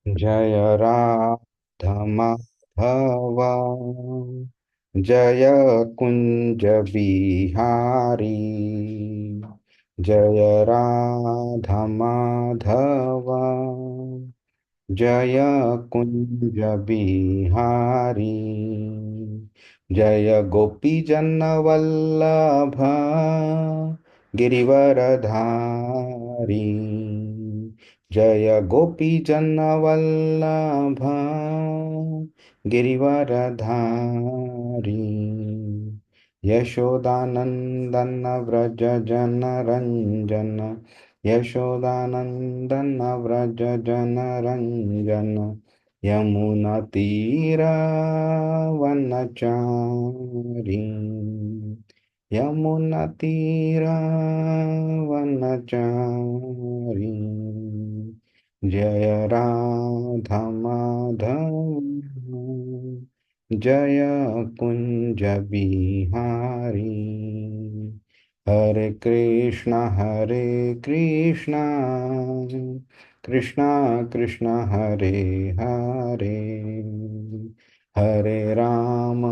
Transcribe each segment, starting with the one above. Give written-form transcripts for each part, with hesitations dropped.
जय राधा माधव, जय कुंज बिहारी। जय राधा माधव, जय कुंज बिहारी। जय गोपी जन वल्लभ गिरिवरधारी। जय गोपी जन वल्लभ गिरिवरधारी। यशोदानंदन व्रज जन रंजन, यशोदानंदन व्रज जन रंजन। यमुना तीरा वनचारी, यमुना तीरा वनचारी। जय राधा माधव, जय कुंज बिहारी। हरे कृष्णा कृष्णा कृष्णा हरे हरे, हरे राम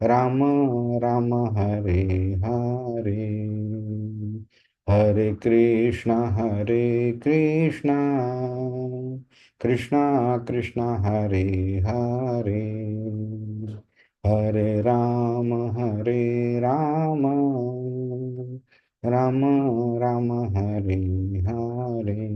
राम राम हरे हरे। हरे कृष्णा कृष्णा कृष्णा हरे हरे, हरे राम राम राम हरे हरे।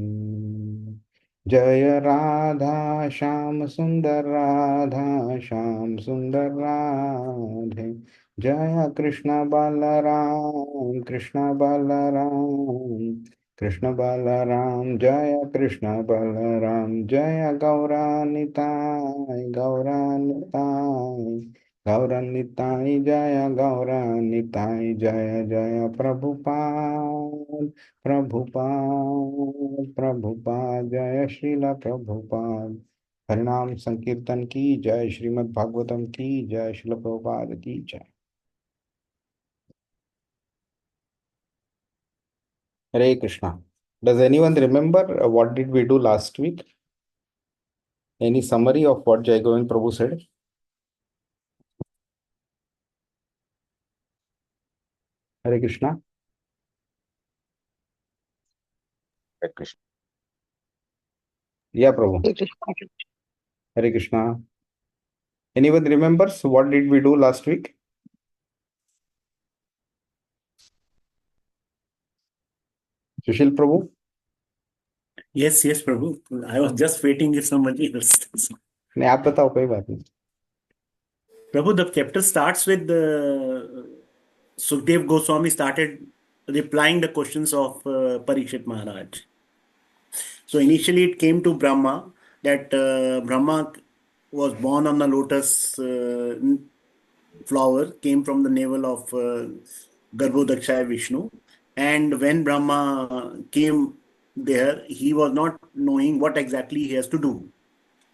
जय राधा श्याम सुंदर, राधा श्याम सुंदर राधे। जय कृष्ण बलराम, कृष्ण बलराम, कृष्ण बलराम। जय कृष्ण बलराम, जय गौरानिताय, गौरानिताय, गौरानिताय। जय गौरानिताय, जय जय प्रभुपाद, प्रभुपाद, प्रभुपाद। जय श्रील प्रभुपाद। हरिनाम संकीर्तन की जय, श्रीमद् भागवतम की जय, श्रील प्रभुपाद की जय। Hare Krishna. Does anyone remember what did we do last week? Any summary of what Jai Govind Prabhu said? Hare Krishna. Hare Krishna. Yeah, Prabhu. Hare Krishna. Anyone remembers what did we do last week? Sushil Prabhu? Yes, Prabhu. I was just waiting if somebody else. नहीं, आप बताओ, कोई बात नहीं। Prabhu, the chapter starts with Sukhdev Goswami started replying the questions of Parikshit Maharaj. So initially it came to Brahma that Brahma was born on the lotus flower, came from the navel of Garbhodakshaya Vishnu. And when Brahma came there, he was not knowing what exactly he has to do.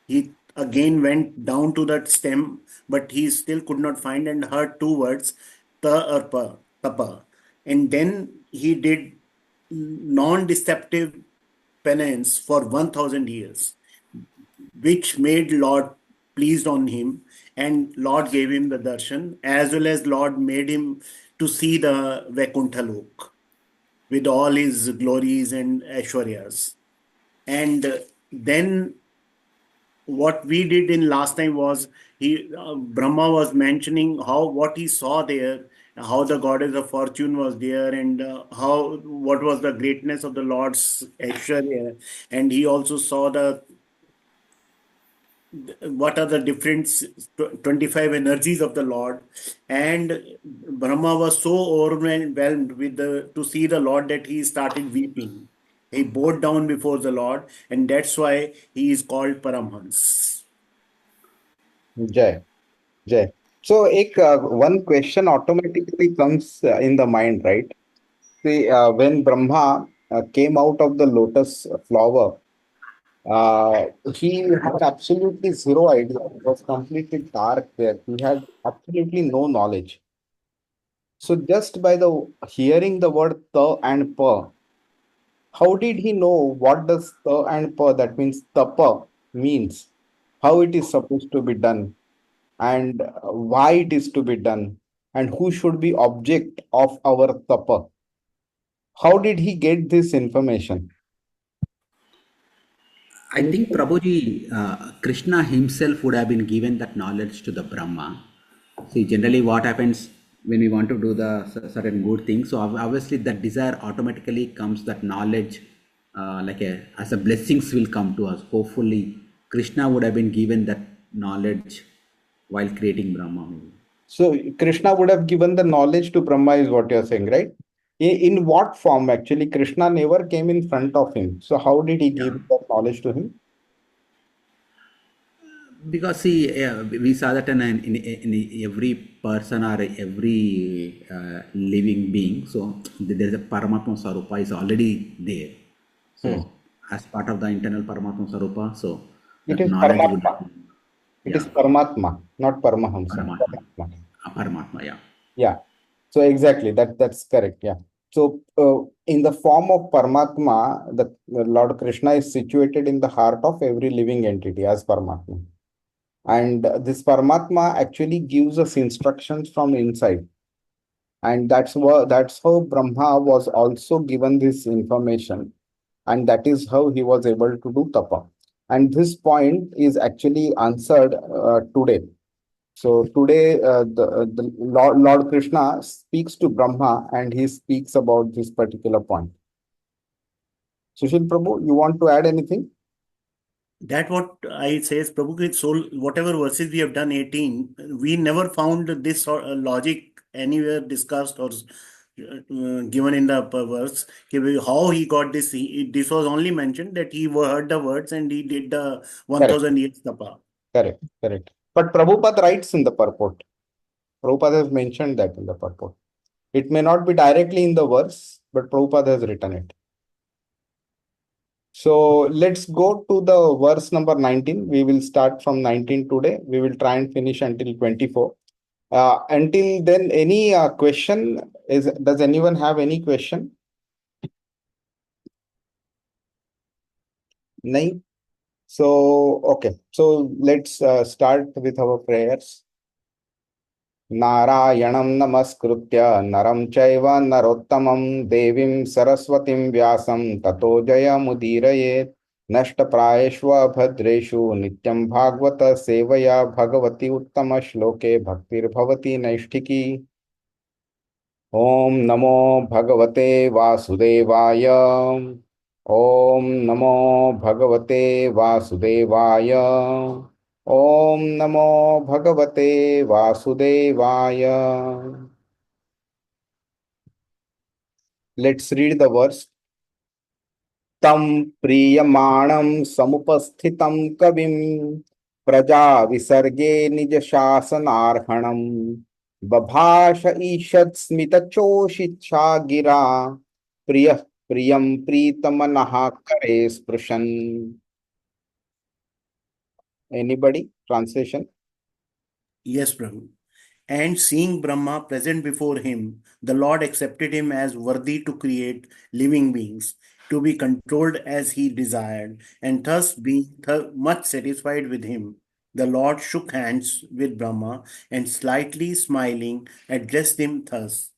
He again went down to that stem, but he still could not find and heard two words, ta or pa, tapa. And then he did non-deceptive penance for 1000 years, which made Lord pleased on him, and Lord gave him the darshan, as well as Lord made him to see the Vaikuntha Lok with all his glories and Aishwaryas. And then what we did in last time was he Brahma was mentioning how what he saw there, how the goddess of fortune was there, and how what was the greatness of the Lord's Aishwarya, and he also saw the what are the different 25 energies of the Lord. And Brahma was so overwhelmed with the to see the Lord that he started weeping. He bowed down before the Lord, and that's why he is called Paramhans. Jai, Jai. So, one question automatically comes in the mind, right? See, when Brahma came out of the lotus flower, uh, he had absolutely zero idea. It was completely dark there. He had absolutely no knowledge. So just by the hearing the word ta and pa, How did he know what does ta and pa, that means tapa, means? How it is supposed to be done, and why it is to be done, and who should be object of our tapa? How did he get this information? I Can you think tell? Prabhuji, Krishna himself would have been given that knowledge to the Brahma. See, generally, what happens when we want to do the certain good things? So obviously, that desire automatically comes. That knowledge, like a as a blessings will come to us. Hopefully, Krishna would have been given that knowledge while creating Brahma. So Krishna would have given the knowledge to Brahma, is what you're saying, right? In what form? Actually, Krishna never came in front of him. So how did he Yeah. give that knowledge to him? Because see, we saw that in every person or every living being, so there is a Paramatma Sarupa is already there. Hmm. So as part of the internal Paramatma Sarupa, so It that is knowledge would Paramatma. have been, It yeah, is Paramatma, not Paramahamsa. Paramatma, Paramatma. Paramatma, yeah. Yeah. So exactly, that's correct. Yeah. So in the form of Paramatma, the Lord Krishna is situated in the heart of every living entity as Paramatma. And this Paramatma actually gives us instructions from inside. And that's how Brahma was also given this information. And that is how he was able to do tapa. And this point is actually answered today. So today, the Lord Krishna speaks to Brahma and he speaks about this particular point. Sushil Prabhu, you want to add anything? That what I says, Prabhu, it's so whatever verses we have done 18, we never found this logic anywhere discussed or given in the verse. How he got this, this was only mentioned that he heard the words and he did the Correct, 1000 years tapa. correct, correct. But Prabhupada writes in the purport. Prabhupada has mentioned that in the purport. It may not be directly in the verse, but Prabhupada has written it. So let's go to the verse number 19. We will start from 19 today. We will try and finish until 24. Until then, any question? Does anyone have any question? No? So, okay. So let's start with our prayers. नारायणं नमस्कृत्य नरं चैव नरोत्तमं देवीं सरस्वतीं व्यासं ततो जयमुदीरयेत् नष्टप्रायेष्व भद्रेषु नित्यं भागवत सेवया भगवती उत्तमश्लोके भक्तिर्भवति नैष्ठिकी ॐ नमो भगवते वासुदेवाय ॐ नमो भगवते वासुदेवाय ॐ नमो भगवते वासुदेवाय. Let's read the verse. तं प्रीयमाणं समुपस्थितं कविं प्रजा विसर्गे निज शासनार्हणं बभाष ईषत् स्मितचोषिच्छा गिरा प्रियः प्रियं प्रीतमनः करे स्पृशन्. Anybody? Translation? Yes, Prabhu. And seeing Brahma present before him, the Lord accepted him as worthy to create living beings, to be controlled as he desired, and thus being much satisfied with him. The Lord shook hands with Brahma and slightly smiling addressed him thus.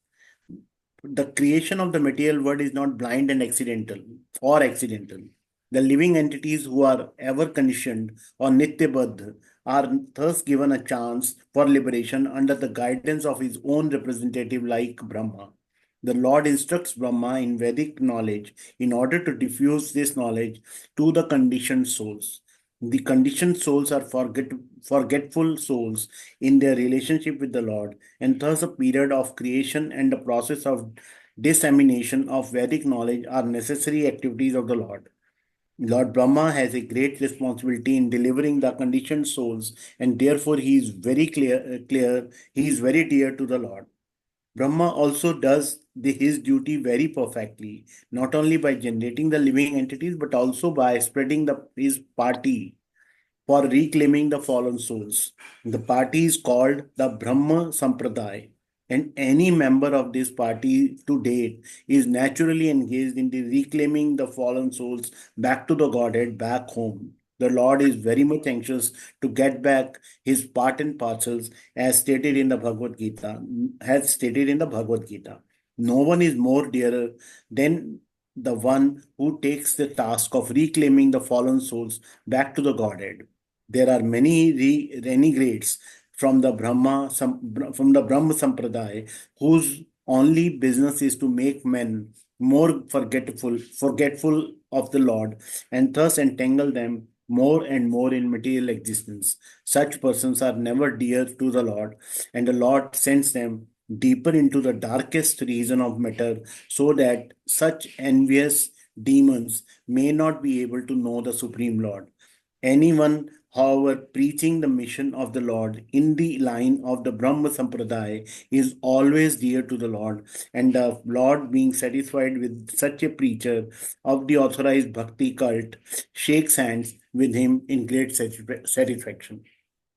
The creation of the material world is not blind and accidental or accidental. The living entities who are ever conditioned or nityabadh are thus given a chance for liberation under the guidance of his own representative like Brahma. The Lord instructs Brahma in Vedic knowledge in order to diffuse this knowledge to the conditioned souls. The conditioned souls are forgetful souls in their relationship with the Lord, and thus a period of creation and the process of dissemination of Vedic knowledge are necessary activities of the Lord. Lord Brahma has a great responsibility in delivering the conditioned souls, and therefore he is very clear. He is very dear to the Lord. Brahma also does his duty very perfectly, not only by generating the living entities, but also by spreading his party for reclaiming the fallen souls. The party is called the Brahma Sampradaya, and any member of this party to date is naturally engaged in the reclaiming the fallen souls back to the Godhead, back home. The Lord is very much anxious to get back his part and parcels as stated in the Bhagavad Gita, has stated in the Bhagavad Gita. No one is more dearer than the one who takes the task of reclaiming the fallen souls back to the Godhead. There are many renegades from the Brahma Sampradaya whose only business is to make men more forgetful of the Lord, and thus entangle them more and more in material existence. Such persons are never dear to the Lord, and the Lord sends them deeper into the darkest region of matter so that such envious demons may not be able to know the Supreme Lord. Anyone, however, preaching the mission of the Lord in the line of the Brahma Sampradaya is always dear to the Lord, and the Lord, being satisfied with such a preacher of the authorized bhakti cult, shakes hands with him in great satisfaction.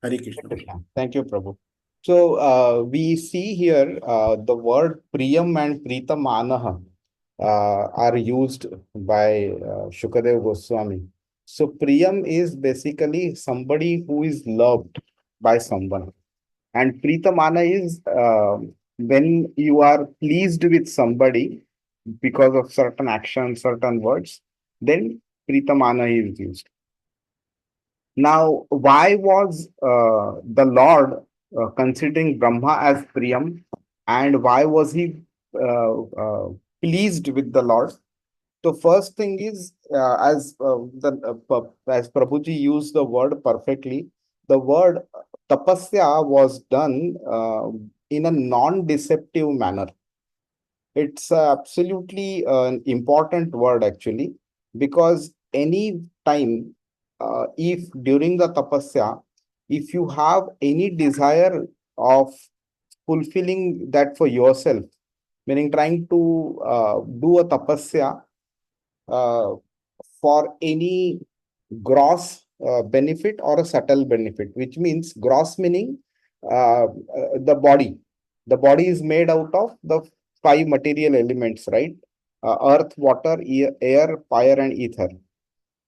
Hare Krishna. Thank you, Prabhu. So we see here the word Priyam and Pritamanaha are used by Shukadev Goswami. So Priyam is basically somebody who is loved by someone, and Pritamana is when you are pleased with somebody because of certain actions, certain words, then Pritamana is used. Now, why was the Lord considering Brahma as Priyam, and why was he pleased with the Lord? So, first thing is, as Prabhuji used the word perfectly, the word tapasya was done in a non-deceptive manner. It's absolutely an important word actually, because any time, if during the tapasya, if you have any desire of fulfilling that for yourself, meaning trying to do a tapasya uh, for any gross benefit or a subtle benefit, which means gross meaning the body. The body is made out of the five material elements, right? Earth, water, air, fire, and ether.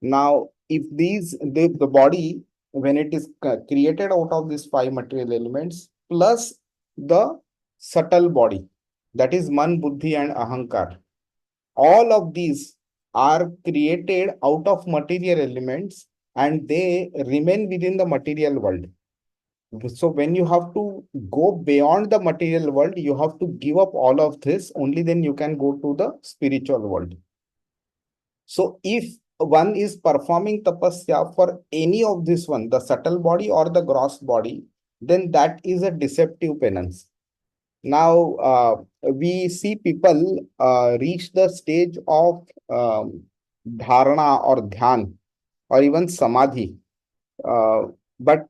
Now, if the body, when it is created out of these five material elements, plus the subtle body, that is man, buddhi, and ahankar, all of these are created out of material elements and they remain within the material world. So when you have to go beyond the material world, you have to give up all of this. Only then you can go to the spiritual world. So if one is performing tapasya for any of this one, the subtle body or the gross body, then that is a deceptive penance. Now, we see people reach the stage of dharana or dhyan or even samadhi. But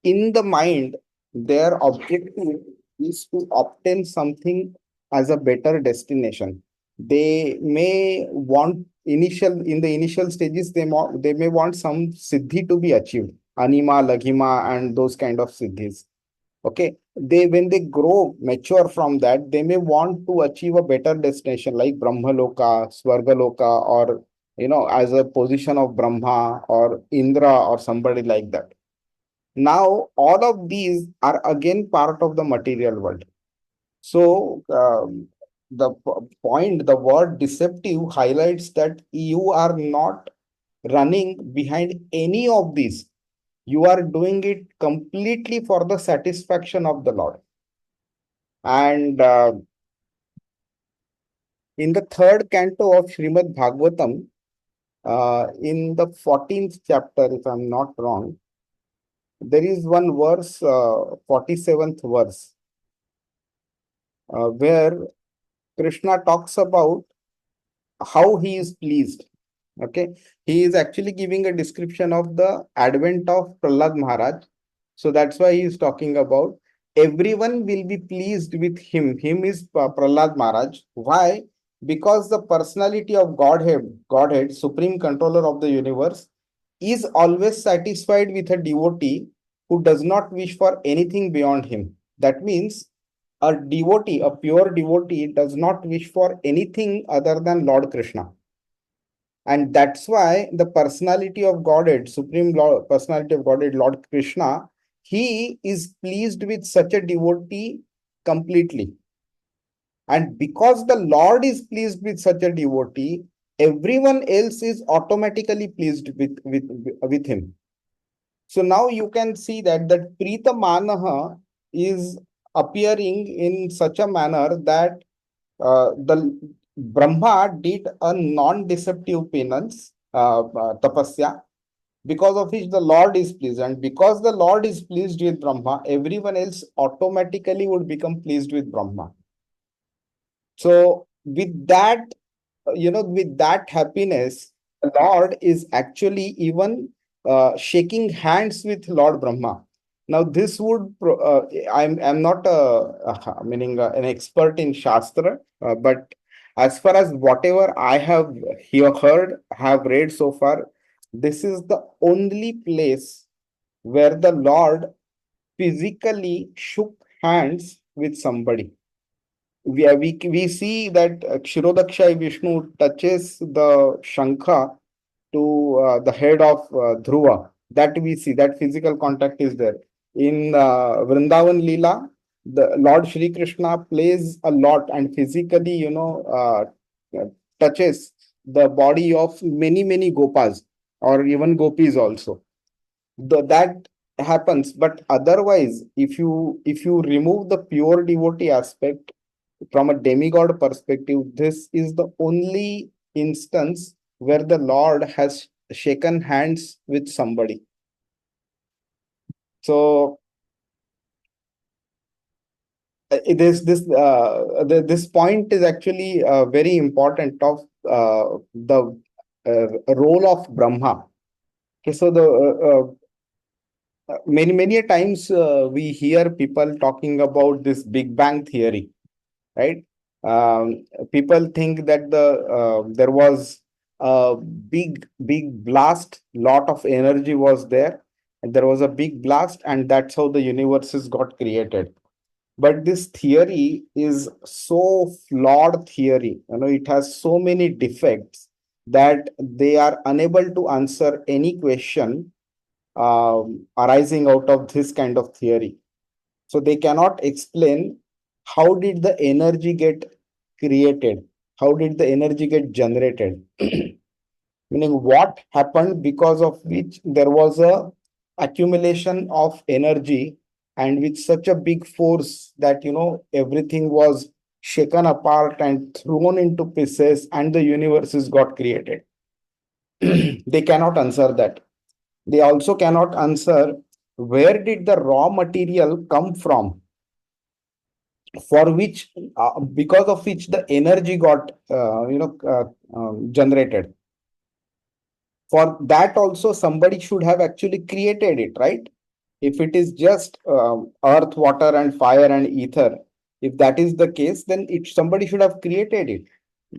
in the mind, their objective is to obtain something as a better destination. They may want in the initial stages, they may want some siddhi to be achieved, anima, laghima, and those kind of siddhis. Okay, they when they grow mature from that, they may want to achieve a better destination like Brahma Loka, Swarga Loka, or as a position of Brahma or Indra or somebody like that. Now, all of these are again part of the material world. So, the word deceptive highlights that you are not running behind any of these. You are doing it completely for the satisfaction of the Lord. And in the third canto of Srimad Bhagavatam, in the 14th chapter, if I'm not wrong, there is one verse, 47th verse, where Krishna talks about how he is pleased. Okay, he is actually giving a description of the advent of Prahlad Maharaj. So that's why he is talking about everyone will be pleased with him. Him is Prahlad Maharaj. Why? Because the personality of Godhead, supreme controller of the universe, is always satisfied with a devotee who does not wish for anything beyond him. That means a devotee, a pure devotee, does not wish for anything other than Lord Krishna. And that's why the personality of Godhead, Supreme Lord, personality of Godhead, Lord Krishna, he is pleased with such a devotee completely. And because the Lord is pleased with such a devotee, everyone else is automatically pleased with him. So now you can see that Prita Manaha is appearing in such a manner that the Brahma did a non-deceptive penance, tapasya, because of which the Lord is pleased. And because the Lord is pleased with Brahma, everyone else automatically would become pleased with Brahma. So with that, with that happiness, the Lord is actually even shaking hands with Lord Brahma. Now, this would, I'm not meaning an expert in Shastra, but as far as whatever I have heard, have read so far, this is the only place where the Lord physically shook hands with somebody. We see that Kshirodakshay Vishnu touches the Shankha to the head of Dhruva. That we see, that physical contact is there. In Vrindavan Leela, the Lord Shri Krishna plays a lot and physically, touches the body of many Gopas or even Gopis also. That happens, but otherwise, if you remove the pure devotee aspect, from a demigod perspective, this is the only instance where the Lord has shaken hands with somebody. So this point is actually very important of the role of Brahma. Okay, so the many a times we hear people talking about this Big Bang theory, right? People think that there was a big blast, lot of energy was there, and there was a big blast, and that's how the universes got created. But this theory is so flawed theory. It has so many defects that they are unable to answer any question arising out of this kind of theory. So they cannot explain how did the energy get created? How did the energy get generated? Meaning what happened because of which there was a accumulation of energy and with such a big force that everything was shaken apart and thrown into pieces and the universes got created. They cannot answer that. They also cannot answer where did the raw material come from for which because of which the energy got generated. For that also somebody should have actually created it, right? If it is just earth, water and fire and ether, if that is the case, then somebody should have created it.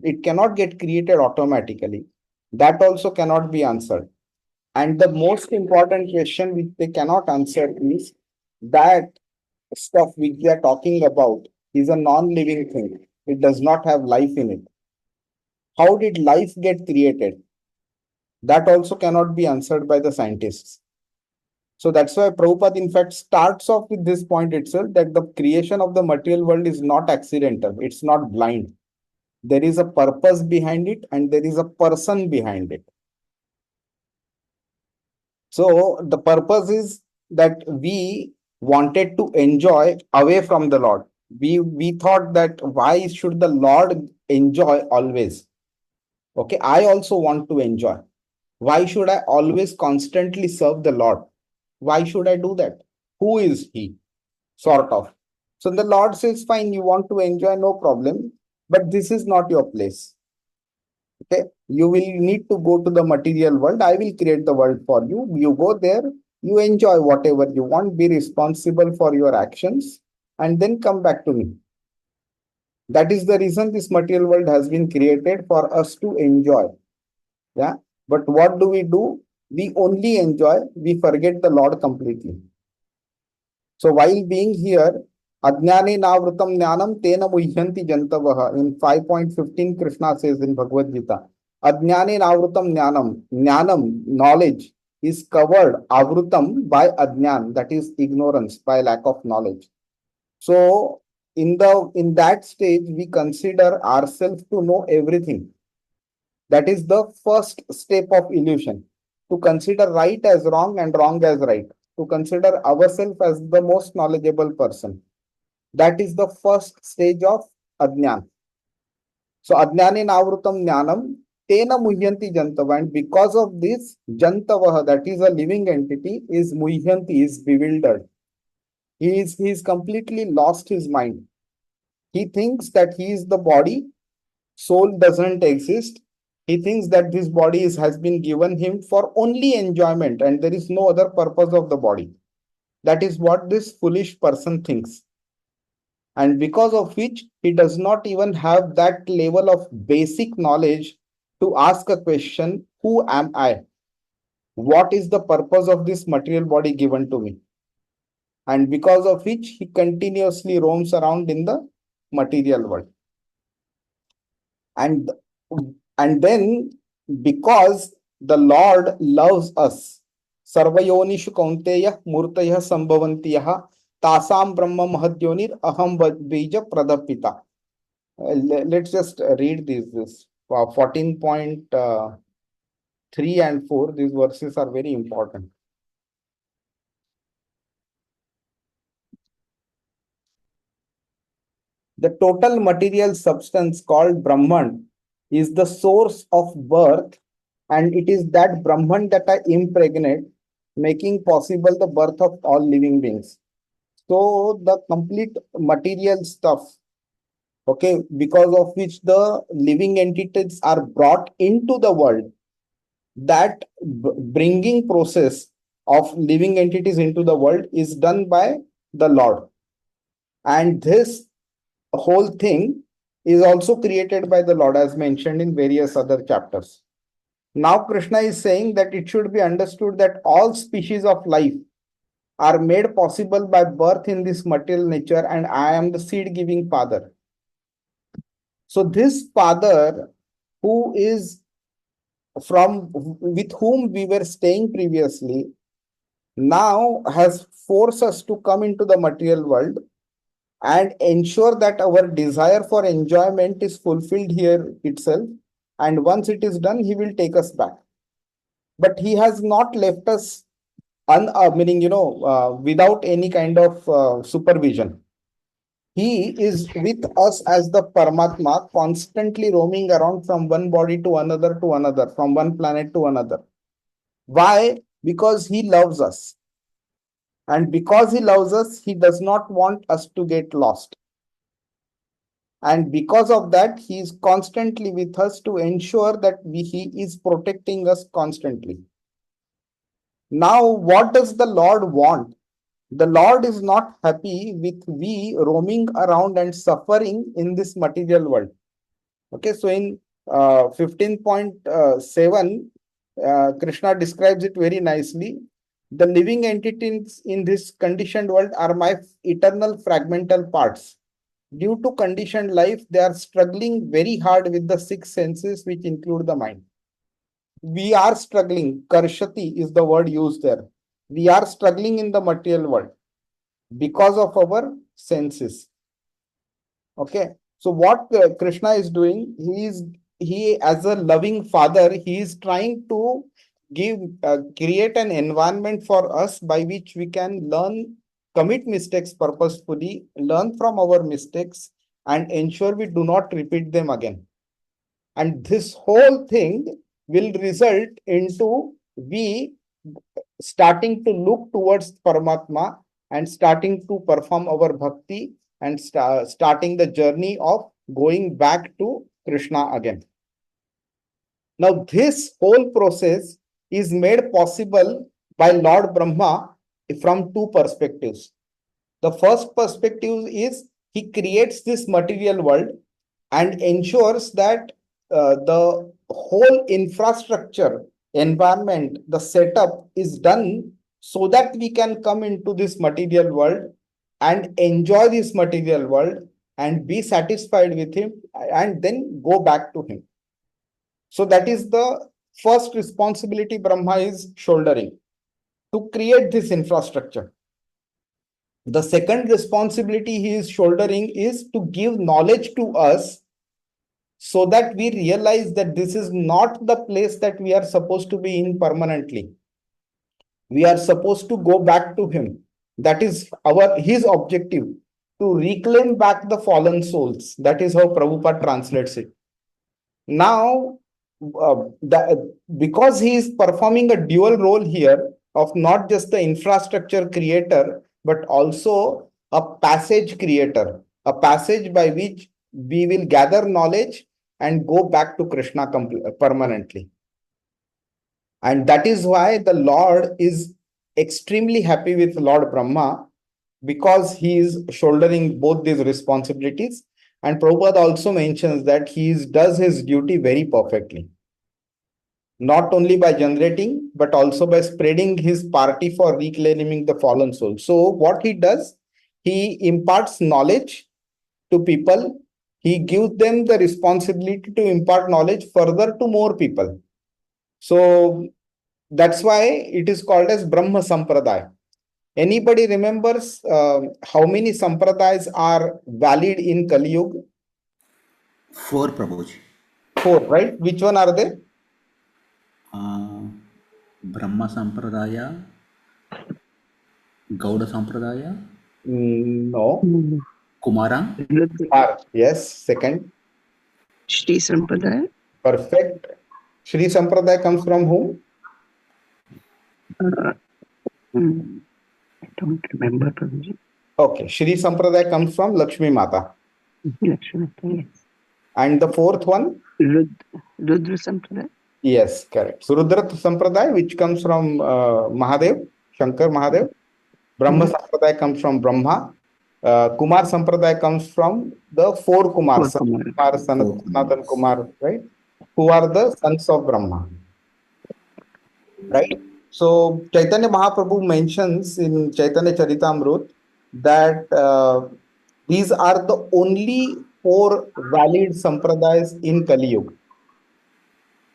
It cannot get created automatically. That also cannot be answered. And the most important question which they cannot answer is that stuff which they are talking about is a non-living thing. It does not have life in it. How did life get created? That also cannot be answered by the scientists. So that's why Prabhupada, in fact, starts off with this point itself, that the creation of the material world is not accidental. It's not blind. There is a purpose behind it and there is a person behind it. So the purpose is that we wanted to enjoy away from the Lord. We thought that why should the Lord enjoy always? Okay, I also want to enjoy. Why should I always constantly serve the Lord? Why should I do that? Who is he? Sort of. So the Lord says, fine, you want to enjoy, no problem, but this is not your place. Okay, you will need to go to the material world. I will create the world for you. You go there, you enjoy whatever you want, be responsible for your actions, and then come back to me. That is the reason this material world has been created, for us to enjoy. Yeah. But what do? We only enjoy, we forget the Lord completely. So while being here, Ajnani navrutam jnanam tena muhyanti jantavah. In 5.15, Krishna says in Bhagavad Gita, Ajnani navrutam jnanam. Jnanam, knowledge, is covered, avrutam, by ajnan, that is ignorance, by lack of knowledge. So, in that stage, we consider ourselves to know everything. That is the first step of illusion. To consider right as wrong and wrong as right. To consider ourselves as the most knowledgeable person. That is the first stage of ajnan. So ajnani navrutam jnanam tena muhyanti jantava. And because of this, jantava, that is a living entity, is muhyanti, is bewildered. He is completely lost his mind. He thinks that he is the body, soul doesn't exist. He thinks that this body has been given him for only enjoyment and there is no other purpose of the body. That is what this foolish person thinks. And because of which he does not even have that level of basic knowledge to ask a question, who am I? What is the purpose of this material body given to me? And because of which he continuously roams around in the material world. And then because the Lord loves us, Sarvayonishu Kaunteya Murtaya Sambhavantiyaha Tasam Brahma Mahadyonir Aham Bija Pradapita. Let's just read this 14.3 and 4. These verses are very important. The total material substance called Brahman is the source of birth, and it is that Brahman that I impregnate, making possible the birth of all living beings. So the complete material stuff, okay, because of which the living entities are brought into the world, that bringing process of living entities into the world is done by the Lord. And this whole thing is also created by the Lord, as mentioned in various other chapters. Now, Krishna is saying that it should be understood that all species of life are made possible by birth in this material nature, and I am the seed giving father. So, this father, who is from with whom we were staying previously, now has forced us to come into the material world and ensure that our desire for enjoyment is fulfilled here itself. And once it is done, he will take us back. But he has not left us without any kind of supervision. He is with us as the Paramatma, constantly roaming around from one body to another, from one planet to another. Why? Because he loves us. And because he loves us, he does not want us to get lost. And because of that, he is constantly with us to ensure that he is protecting us constantly. Now, what does the Lord want? The Lord is not happy with we roaming around and suffering in this material world. Okay, so in 15.7, Krishna describes it very nicely. The living entities in this conditioned world are my eternal fragmental parts. Due to conditioned life, they are struggling very hard with the six senses, which include the mind. We are struggling. Karshati is the word used there. We are struggling in the material world because of our senses. Okay. So what Krishna is doing, he as a loving father, he is trying to create an environment for us by which we can learn, commit mistakes purposefully, learn from our mistakes, and ensure we do not repeat them again. And this whole thing will result into we starting to look towards Paramatma and starting to perform our bhakti and starting the journey of going back to Krishna again. Now, this whole process is made possible by Lord Brahma from two perspectives. The first perspective is he creates this material world and ensures that the whole infrastructure, environment, the setup is done so that we can come into this material world and enjoy this material world and be satisfied with him and then go back to him. So that is the first responsibility Brahma is shouldering, to create this infrastructure. The second responsibility he is shouldering is to give knowledge to us so that we realize that this is not the place that we are supposed to be in permanently. We are supposed to go back to him. That is his objective, to reclaim back the fallen souls. That is how Prabhupada translates it. Now, because he is performing a dual role here of not just the infrastructure creator, but also a passage creator, a passage by which we will gather knowledge and go back to Krishna permanently. And that is why the Lord is extremely happy with Lord Brahma, because he is shouldering both these responsibilities. And Prabhupada also mentions that does his duty very perfectly, not only by generating, but also by spreading his party for reclaiming the fallen soul. So what he does, he imparts knowledge to people. He gives them the responsibility to impart knowledge further to more people. So that's why it is called as Brahma Sampradaya. Anybody remembers how many sampradayas are valid in Kali Yuga? 4, Prabhuji. 4, right? Which one are they? Brahma Sampradaya, Gauda Sampradaya, No. Kumara. Yes. Second. Shri Sampradaya. Perfect. Shri Sampradaya comes from whom? I don't remember, Prabhuji. Okay. Shri Sampradaya comes from Lakshmi Mata. Lakshmi Mata, yes. And the fourth one? Rudra Sampradaya. Yes, correct. So Rudra Sampradaya, which comes from Mahadev, Shankar Mahadev. Brahma Sampradaya comes from Brahma. Kumar Sampradaya comes from the 4 Kumars, Kumar, Sanatan Kumar, right? Who are the sons of Brahma. Right? So Chaitanya Mahaprabhu mentions in Chaitanya Charitamrut that these are the only 4 valid sampradayas in Kali Yuga.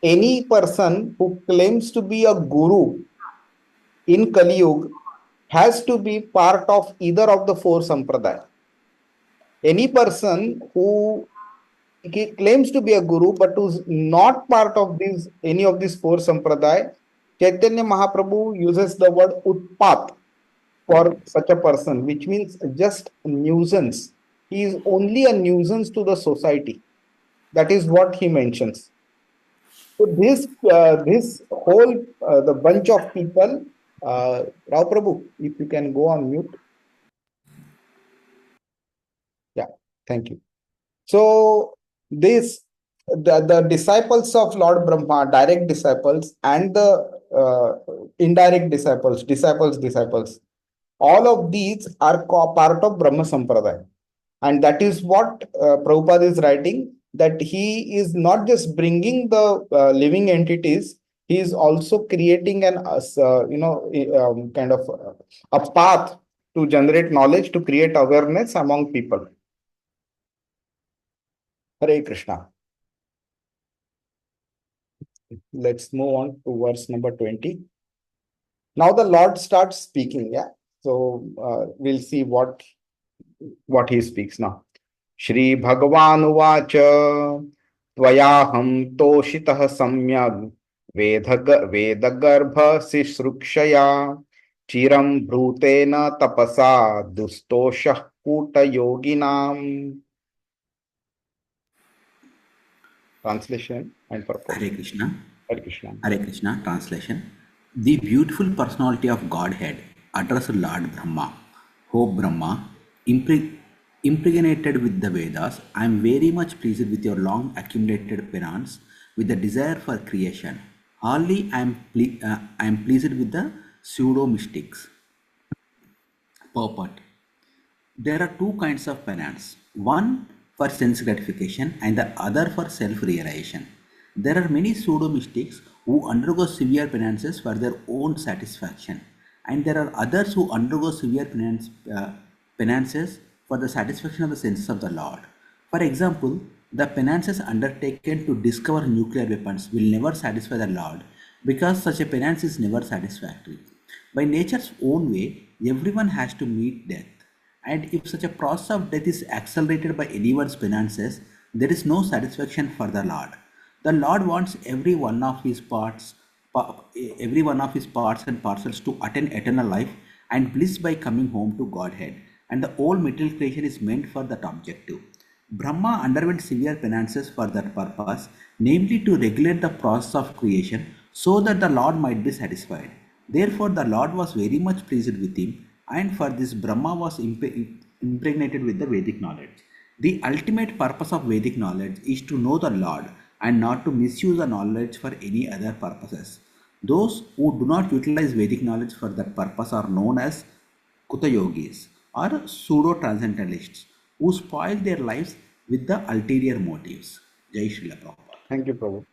Any person who claims to be a guru in Kali Yuga has to be part of either of the 4 sampradayas. Any person who claims to be a guru but who's not part of any of these 4 sampradaya, Chaitanya Mahaprabhu uses the word utpat for such a person, which means just nuisance. He is only a nuisance to the society. That is what he mentions. So this whole the bunch of people, Rao Prabhu, if you can go on mute. Yeah, thank you. So the disciples of Lord Brahma, direct disciples, and the indirect disciples, all of these are part of Brahma Sampradaya. And that is what Prabhupada is writing, that he is not just bringing the living entities, he is also creating an kind of a path to generate knowledge, to create awareness among people. Hare Krishna. Let's move on to verse number 20. Now the Lord starts speaking. Yeah. So we'll see what he speaks now. Shri Bhagavan Uvacha Tvayaham Toshitah Samyag Vedagarbha Sisrukshaya Chiram Bhrutena Tapasa Dustoshah Kuta Yoginam. Translation and purport. Hare Krishna. Hare Krishna. Hare Krishna. Translation. The beautiful personality of Godhead addressed Lord Brahma. O Brahma, impregnated with the Vedas, I am very much pleased with your long accumulated penance, with the desire for creation. Only I am pleased with the pseudo mystics. Purport. There are 2 kinds of penance, one for sense gratification and the other for self-realization. There are many pseudo-mystics who undergo severe penances for their own satisfaction, and there are others who undergo severe penances for the satisfaction of the senses of the Lord. For example, the penances undertaken to discover nuclear weapons will never satisfy the Lord because such a penance is never satisfactory. By nature's own way, everyone has to meet death. And if such a process of death is accelerated by anyone's penances, there is no satisfaction for the Lord. The Lord wants every one of his parts and parcels to attain eternal life and bliss by coming home to Godhead, and the whole material creation is meant for that objective. Brahma underwent severe penances for that purpose, namely to regulate the process of creation so that the Lord might be satisfied. Therefore, the Lord was very much pleased with him, and for this, Brahma was impregnated with the Vedic knowledge. The ultimate purpose of Vedic knowledge is to know the Lord and not to misuse the knowledge for any other purposes. Those who do not utilize Vedic knowledge for that purpose are known as Kuta yogis or pseudo transcendentalists who spoil their lives with the ulterior motives. Jai Srila Prabhupada. Thank you, Prabhu.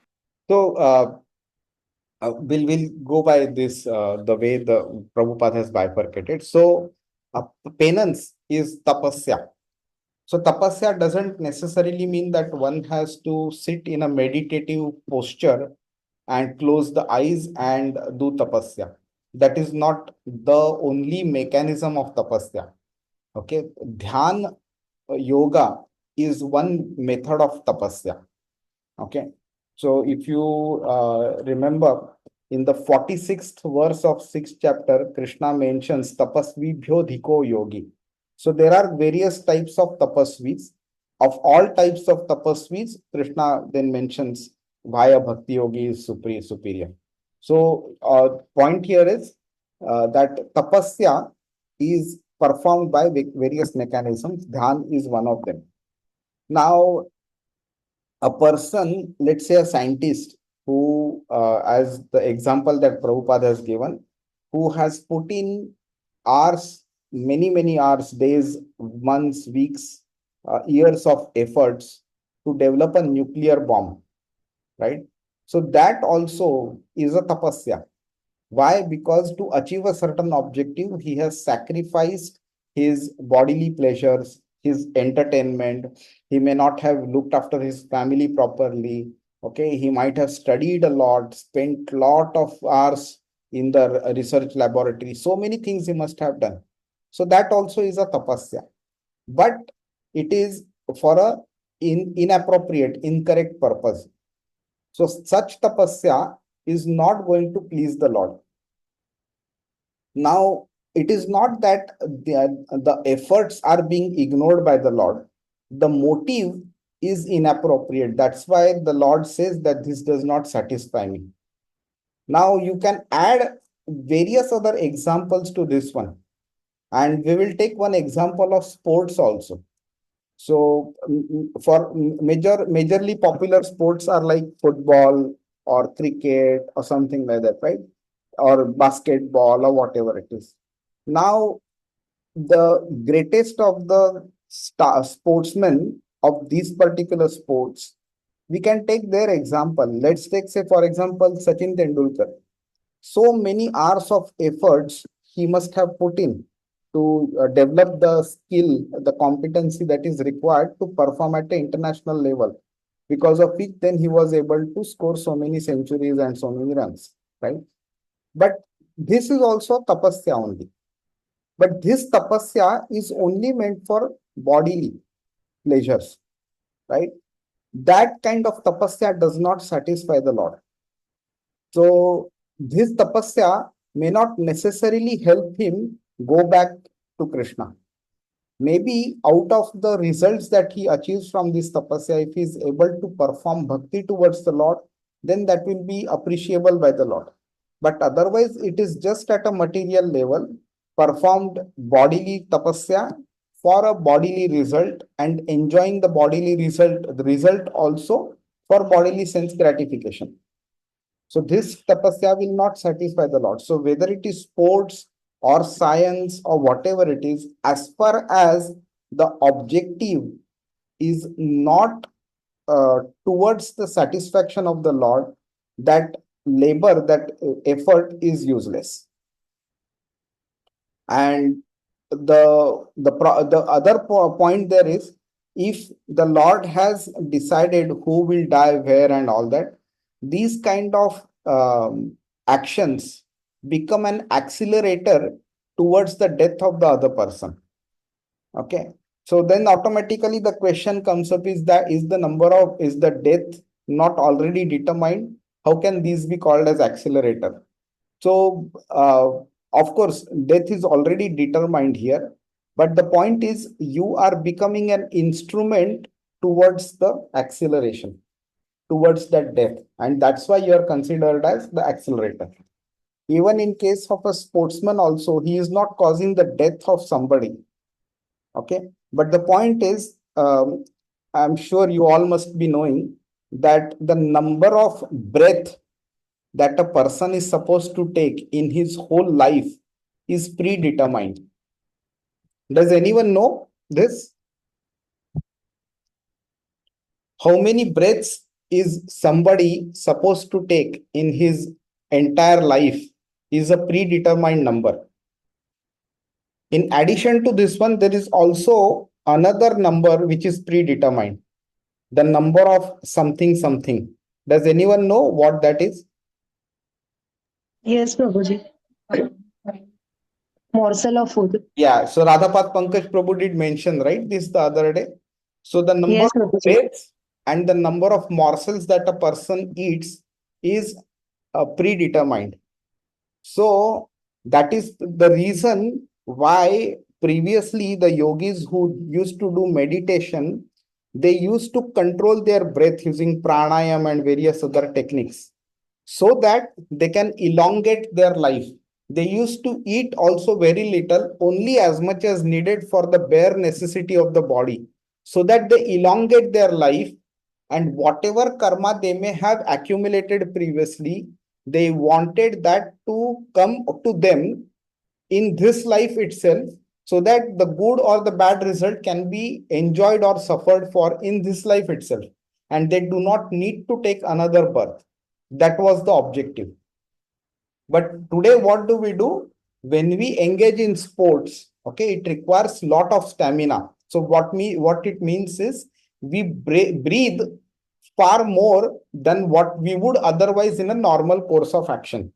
So, we'll go by this the way the Prabhupada has bifurcated. So, penance is tapasya. So, tapasya doesn't necessarily mean that one has to sit in a meditative posture and close the eyes and do tapasya. That is not the only mechanism of tapasya. Okay, dhyan yoga is one method of tapasya. Okay, so if you remember in the 46th verse of 6th chapter, Krishna mentions tapasvibhyo dhiko yogi. So there are various types of tapasvis. Of all types of tapasvis, Krishna then mentions vaya bhakti yogi is superior. So point here is that tapasya is performed by various mechanisms. Dhyan is one of them. Now, a person, let's say a scientist who, as the example that Prabhupada has given, who has put in hours, many hours, days, months, weeks, years of efforts to develop a nuclear bomb, right? So that also is a tapasya. Why? Because to achieve a certain objective, he has sacrificed his bodily pleasures, his entertainment. He may not have looked after his family properly. Okay, he might have studied a lot, spent lot of hours in the research laboratory. So many things he must have done. So that also is a tapasya. But it is for a inappropriate, incorrect purpose. So such tapasya is not going to please the Lord. Now, it is not that the efforts are being ignored by the Lord. The motive is inappropriate. That's why the Lord says that this does not satisfy me. Now, you can add various other examples to this one. And we will take one example of sports also. So, for majorly popular sports are like football or cricket or something like that, right? Or basketball or whatever it is. Now, the greatest of the sportsmen of these particular sports, we can take their example. Let's take, say, for example, Sachin Tendulkar. So many hours of efforts he must have put in to develop the skill, the competency that is required to perform at the international level. Because of which, then he was able to score so many centuries and so many runs, right? But this is also tapasya only. But this tapasya is only meant for bodily pleasures, right? That kind of tapasya does not satisfy the Lord. So this tapasya may not necessarily help him go back to Krishna. Maybe out of the results that he achieves from this tapasya, if he is able to perform bhakti towards the Lord, then that will be appreciable by the Lord. But otherwise, it is just at a material level, performed bodily tapasya for a bodily result and enjoying the result also for bodily sense gratification. So this tapasya will not satisfy the Lord. So whether it is sports or science or whatever it is, as far as the objective is not towards the satisfaction of the Lord, that labor, that effort is useless. And the other point there is, if the Lord has decided who will die where and all that, these kind of actions become an accelerator towards the death of the other person. Okay, so then automatically the question comes up, is the death not already determined? How can these be called as accelerator? So, of course, death is already determined here. But the point is, you are becoming an instrument towards the acceleration, towards that death. And that's why you are considered as the accelerator. Even in case of a sportsman also, he is not causing the death of somebody. Okay. But the point is, I'm sure you all must be knowing that the number of breath that a person is supposed to take in his whole life is predetermined. Does anyone know this? How many breaths is somebody supposed to take in his entire life is a predetermined number. In addition to this one, there is also another number which is predetermined. The number of something something. Does anyone know what that is? Yes, Prabhuji. Morsel of food. Yeah, so Radhapat Pankaj Prabhu did mention, right, this the other day. So the number Yes, of Prabhuji. plates and the number of morsels that a person eats is predetermined. So that is the reason why previously the yogis who used to do meditation, they used to control their breath using pranayam and various other techniques so that they can elongate their life. They used to eat also very little, only as much as needed for the bare necessity of the body, so that they elongate their life, and whatever karma they may have accumulated previously, they wanted that to come to them in this life itself, so that the good or the bad result can be enjoyed or suffered for in this life itself, and they do not need to take another birth. That was the objective. But today, what do we do? When we engage in sports, okay, it requires lot of stamina. So what it means is, we breathe far more than what we would otherwise in a normal course of action.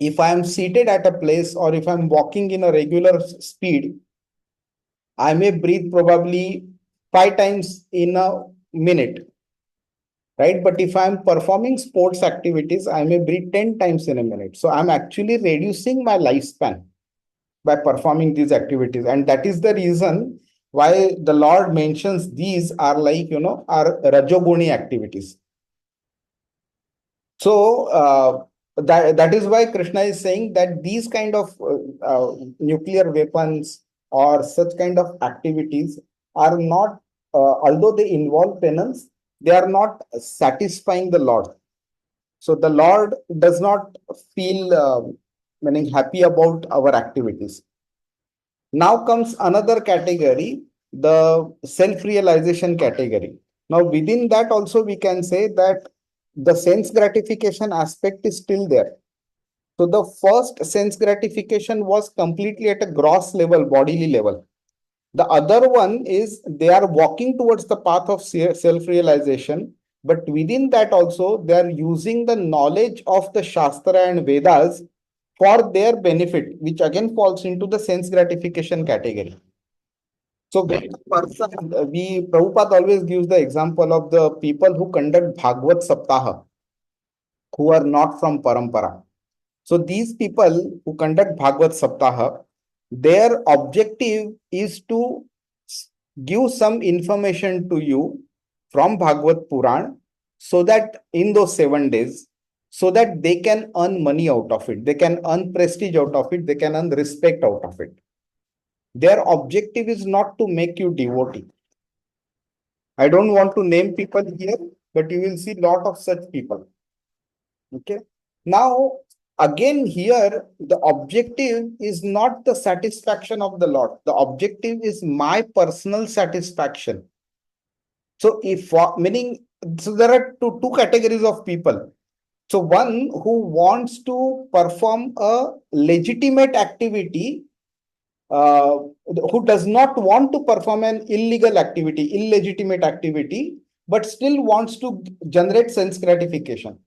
If I am seated at a place or if I'm walking in a regular speed, I may breathe probably 5 times in a minute, right? But if I'm performing sports activities, I may breathe 10 times in a minute. So I'm actually reducing my lifespan by performing these activities. And that is the reason why the Lord mentions these are like, are Rajoguni activities. So that is why Krishna is saying that these kind of nuclear weapons or such kind of activities are not, although they involve penance, they are not satisfying the Lord. So the Lord does not feel meaning happy about our activities. Now comes another category, the self-realization category. Now within that also we can say that the sense gratification aspect is still there. So the first sense gratification was completely at a gross level, bodily level. The other one is they are walking towards the path of self-realization, but within that also they are using the knowledge of the Shastra and Vedas for their benefit, which again falls into the sense gratification category. So when a person, Prabhupada always gives the example of the people who conduct Bhagavad Saptaha, who are not from Parampara. So these people who conduct Bhagavad Saptaha, their objective is to give some information to you from Bhagavad Puran, so that in those 7 days, so that they can earn money out of it, they can earn prestige out of it, they can earn respect out of it. Their objective is not to make you devotee. I don't want to name people here, but you will see lot of such people. Okay. Now, again, here, the objective is not the satisfaction of the Lord. The objective is my personal satisfaction. So, meaning, so there are two categories of people. So, one who wants to perform a legitimate activity uh, who does not want to perform an illegal activity, illegitimate activity, but still wants to generate sense gratification.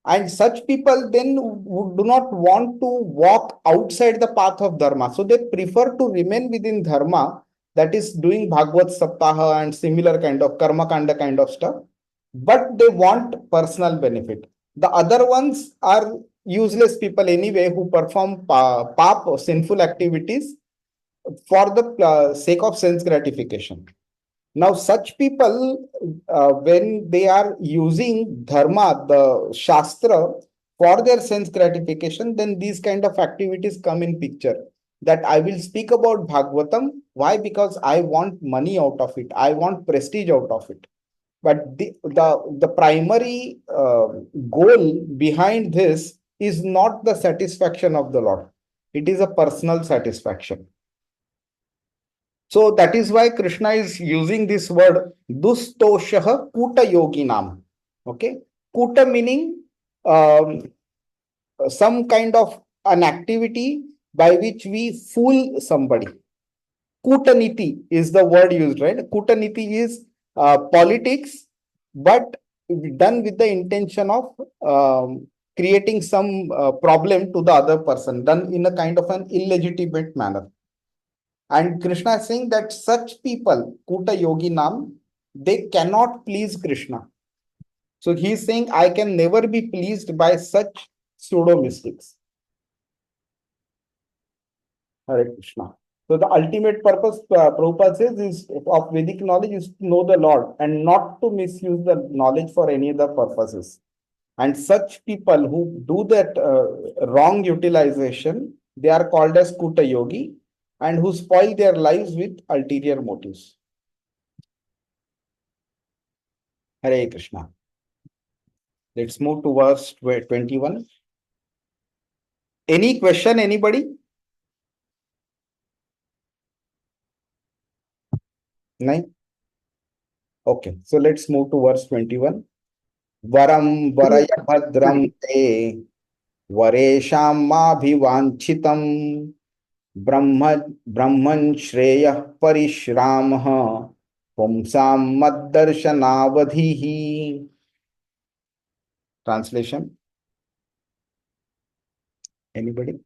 And such people then do not want to walk outside the path of dharma. So they prefer to remain within dharma, that is doing Bhagavad Saptaha and similar kind of karma kanda kind of stuff, but they want personal benefit. The other ones are useless people anyway who perform pap or sinful activities for the sake of sense gratification. Now, such people, when they are using dharma, the shastra, for their sense gratification, then these kind of activities come in picture. That I will speak about Bhagavatam. Why? Because I want money out of it. I want prestige out of it. But the primary goal behind this is not the satisfaction of the Lord. It is a personal satisfaction. So that is why Krishna is using this word Dustoshaha Kuta Yoginam. Okay. Kuta meaning some kind of an activity by which we fool somebody. Kutaniti is the word used, right? Kutaniti is politics, but done with the intention of creating some problem to the other person, done in a kind of an illegitimate manner. And Krishna is saying that such people, Kuta Yogi Nam, they cannot please Krishna. So he is saying, I can never be pleased by such pseudo mystics. Hare Krishna. So the ultimate purpose, Prabhupada says, is of Vedic knowledge is to know the Lord and not to misuse the knowledge for any other purposes. And such people who do that wrong utilization, they are called as Kuta Yogi, and who spoil their lives with ulterior motives. Hare Krishna. Let's move to verse 21. Any question, anybody? No? Okay, so let's move to verse 21. Varam varaya bhadram te varesham mabhivanchitam brahman shreyah parishramah pumsam maddarshanavadhihi. Translation? Anybody?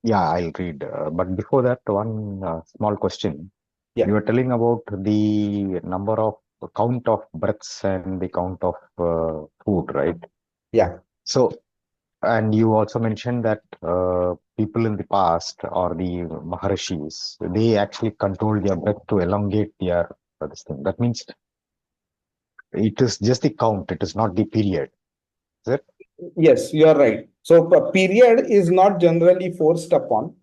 Yeah, I'll read. But before that, one small question. Yeah. You were telling about the number of count of breaths and the count of food, right? Yeah. So, and you also mentioned that people in the past or the Maharishis, they actually control their breath to elongate their this thing. That means it is just the count, it is not the period. Is it? Yes, you are right. So a period is not generally forced upon,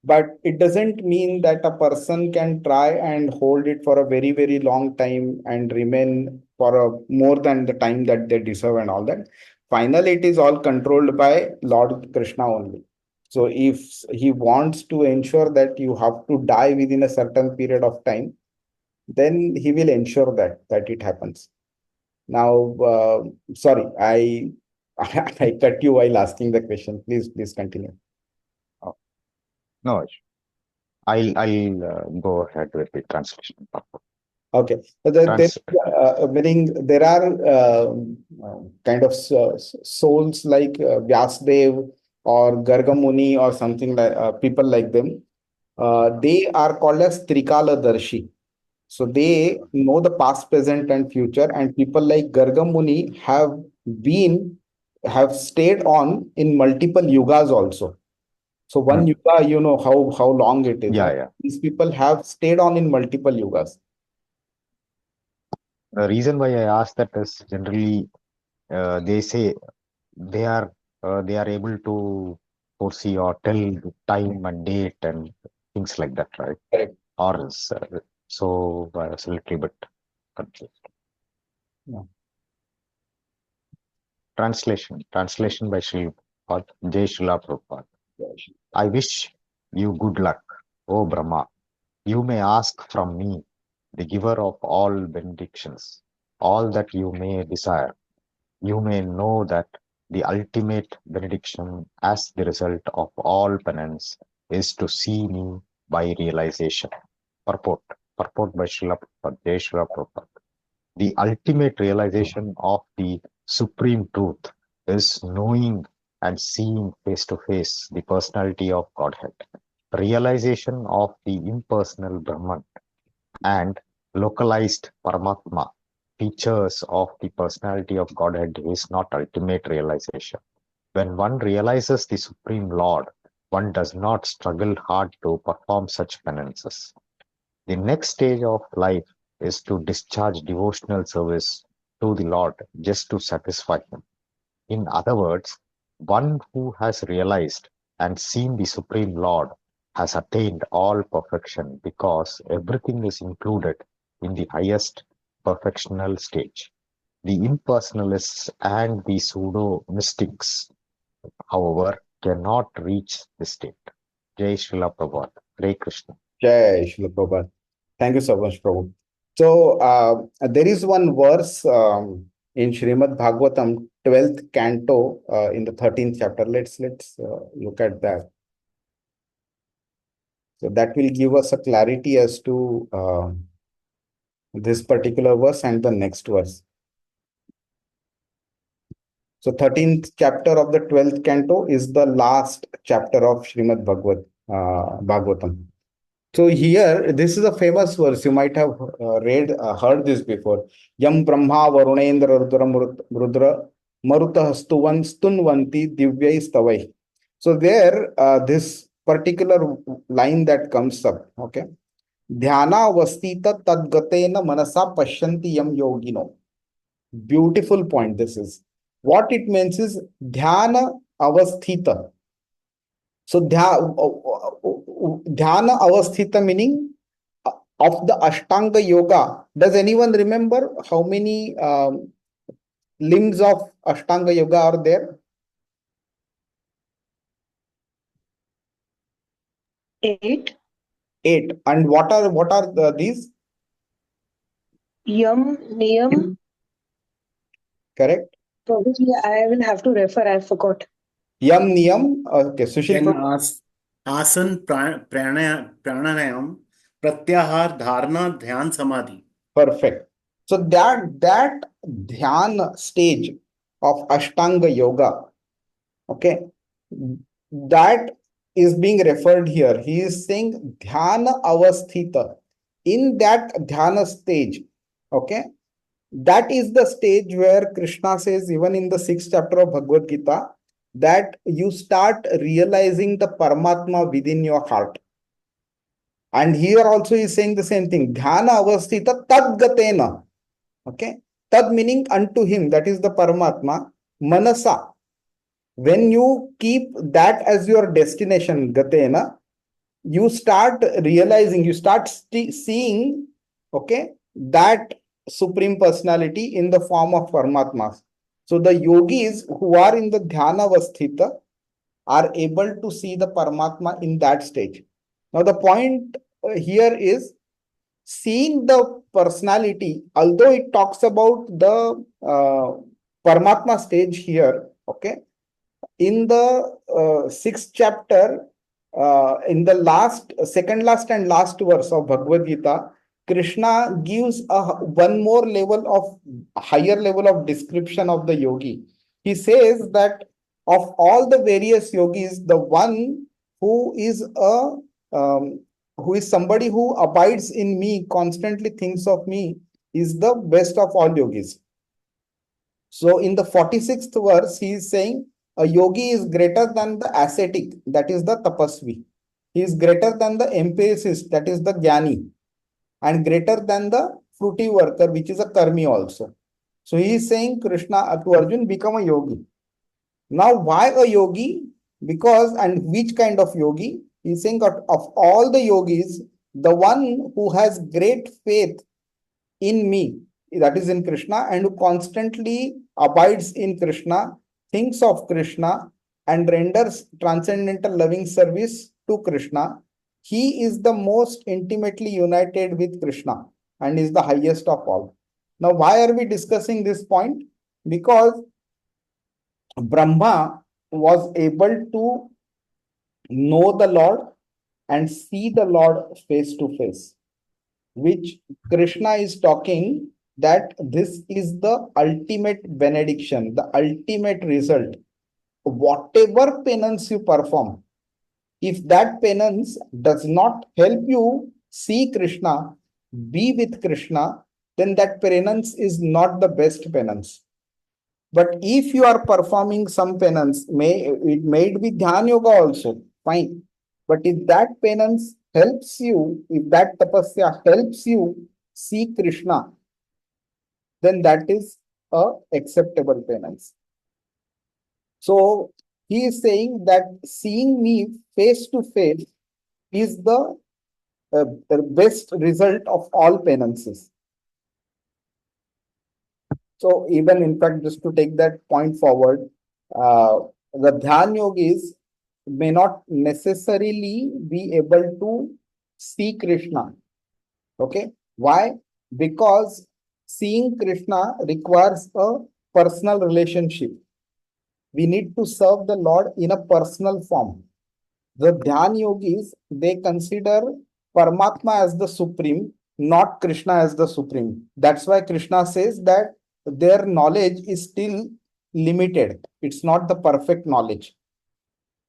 but it doesn't mean that a person can try and hold it for a very, very long time and remain for a more than the time that they deserve and all that. Finally, it is all controlled by Lord Krishna only. So if he wants to ensure that you have to die within a certain period of time, then he will ensure that it happens. Now, sorry, I I cut you while asking the question. Please continue. No, I'll go ahead with the translation. Okay. So meaning there are kind of souls like Vyasdev or Gargamuni or something like people like them. They are called as Trikala Darshi. So they know the past, present, and future. And people like Gargamuni have stayed on in multiple yugas also. So one yuga, you know how long it is. Yeah, Right? yeah. These people have stayed on in multiple yugas. The reason why I asked that is generally they say they are able to foresee or tell the time and date and things like that, right? Correct. Or else, so I was a little bit confused. Yeah. Translation by Sri Prabhupada, Jai Srila Prabhupada. I wish you good luck, O Brahma. You may ask from me, the giver of all benedictions, all that you may desire. You may know that the ultimate benediction as the result of all penance is to see me by realization. Purport. Purport by Srila Prabhupada. Jai Srila Prabhupada. The ultimate realization of the supreme truth is knowing and seeing face to face the personality of Godhead. Realization of the impersonal Brahman and localized Paramatma, features of the personality of Godhead, is not ultimate realization. When one realizes the Supreme Lord, one does not struggle hard to perform such penances. The next stage of life is to discharge devotional service to the Lord just to satisfy Him. In other words, one who has realized and seen the Supreme Lord has attained all perfection because everything is included in the highest perfectional stage. The impersonalists and the pseudo mystics, however, cannot reach this state. Jai Srila Prabhupada. Hare Krishna. Jai Shri Prabhupada. Thank you so much, Prabhu. So there is one verse in Srimad Bhagavatam, 12th canto, in the 13th chapter. Let's look at that. So that will give us a clarity as to this particular verse and the next verse. So 13th chapter of the 12th canto is the last chapter of Srimad Bhagavatam. So here, this is a famous verse. You might have heard this before. Yam Brahma Varunendra Rudra Maruta Stuvan Stunvanti Divyai Stavai. So there, this particular line that comes up, okay. Dhyana Vastita Tadgatena Manasa Pashyanti Yam Yogino. Beautiful point this is. What it means is Dhyana Avasthita. So dhyana avasthita meaning of the Ashtanga Yoga. Does anyone remember how many limbs of Ashtanga Yoga are there? 8. 8. And what are these? Yam, Niyam. Correct. Probably I will have to refer. I forgot. Yam Niyam. Okay, Sushil. Then asan, pranayam, pratyahar, dharana, dhyan, samadhi. Perfect. So that dhyan stage of Ashtanga Yoga, okay, that is being referred here. He is saying dhyana avasthita. In that dhyana stage, okay, that is the stage where Krishna says, even in the 6th chapter of Bhagavad Gita, that you start realizing the Paramatma within your heart. And here also he is saying the same thing. Dhyana avasthita tadgatena. Okay. Tad meaning unto him, that is the Paramatma. Manasa. When you keep that as your destination, gatena, you start realizing, you start seeing, okay, that Supreme Personality in the form of Paramatma. So the yogis who are in the Dhyana Vasthita are able to see the Paramatma in that stage. Now the point here is seeing the personality, although it talks about the Paramatma stage here, okay, in the 6th chapter, in the second last and last verse of Bhagavad Gita, Krishna gives one more level of higher level of description of the yogi. He says that of all the various yogis, the one who is somebody who abides in me, constantly thinks of me, is the best of all yogis. So in the 46th verse, he is saying a yogi is greater than the ascetic, that is the tapasvi. He is greater than the empiricist, that is the jnani, and greater than the fruity worker, which is a karmi also. So he is saying, Krishna to Arjun, become a yogi. Now, why a yogi? Because, and which kind of yogi? He is saying of all the yogis, the one who has great faith in me, that is in Krishna, and who constantly abides in Krishna, thinks of Krishna, and renders transcendental loving service to Krishna, he is the most intimately united with Krishna and is the highest of all. Now, why are we discussing this point? Because Brahma was able to know the Lord and see the Lord face to face, which Krishna is talking that this is the ultimate benediction, the ultimate result. Whatever penance you perform, if that penance does not help you see Krishna, be with Krishna, then that penance is not the best penance. But if you are performing some penance, it may be Dhyan Yoga also, fine. But if that penance helps you, if that tapasya helps you see Krishna, then that is a acceptable penance. So he is saying that seeing me face to face is the best result of all penances. So even in fact, just to take that point forward, the Dhyan yogis may not necessarily be able to see Krishna. Okay. Why? Because seeing Krishna requires a personal relationship. We need to serve the Lord in a personal form. The Dhyan yogis, they consider Paramatma as the supreme, not Krishna as the supreme. That's why Krishna says that their knowledge is still limited. It's not the perfect knowledge.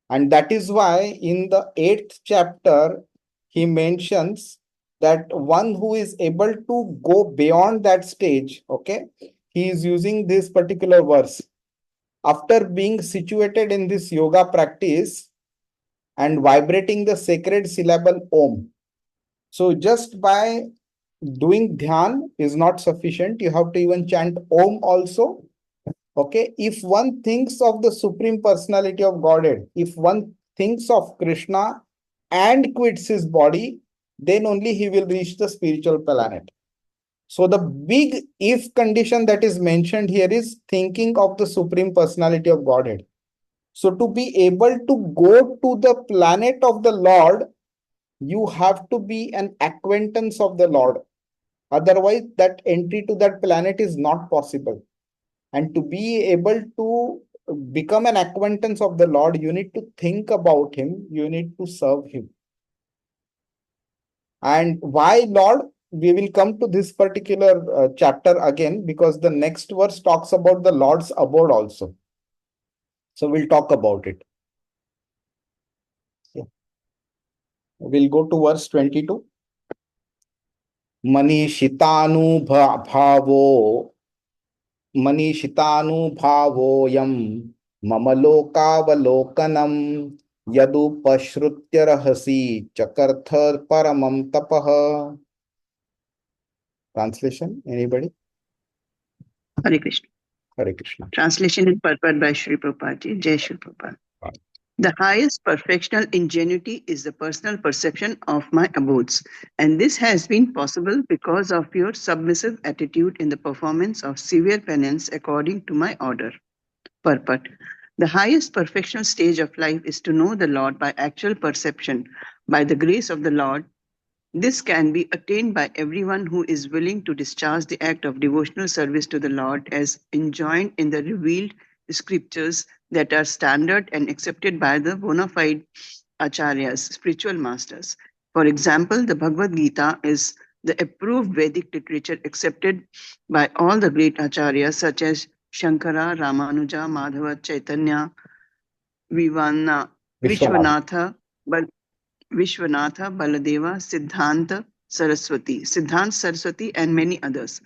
And that is why in the 8th chapter, he mentions that one who is able to go beyond that stage, okay, he is using this particular verse. After being situated in this yoga practice and vibrating the sacred syllable Om. So just by doing dhyan is not sufficient. You have to even chant Om also. Okay, if one thinks of the Supreme Personality of Godhead, if one thinks of Krishna and quits his body, then only he will reach the spiritual planet. So the big if condition that is mentioned here is thinking of the Supreme Personality of Godhead. So to be able to go to the planet of the Lord, you have to be an acquaintance of the Lord. Otherwise, that entry to that planet is not possible. And to be able to become an acquaintance of the Lord, you need to think about him, you need to serve him. And why Lord? We will come to this particular chapter again because the next verse talks about the Lord's abode also. So we'll talk about it. Yeah. We'll go to verse 22. मनीषितानुभावोऽयं मम लोकावलोकनं यदुपश्रुत्य रहसि चकर्थ परमं तपः. Translation, anybody? Hare Krishna. Hare Krishna. Translation in purport by Sri Prabhupada ji. Jai Sri Prabhupada. The highest perfectional ingenuity is the personal perception of my abodes, and this has been possible because of your submissive attitude in the performance of severe penance according to my order. Purport. The highest perfectional stage of life is to know the Lord by actual perception. By the grace of the Lord, this can be attained by everyone who is willing to discharge the act of devotional service to the Lord as enjoined in the revealed scriptures that are standard and accepted by the bona fide acharyas, spiritual masters. For example, the Bhagavad Gita is the approved Vedic literature accepted by all the great acharyas such as Shankara, Ramanuja, Madhava, Chaitanya, Vishwanatha, Baladeva, Siddhanta Saraswati, and many others.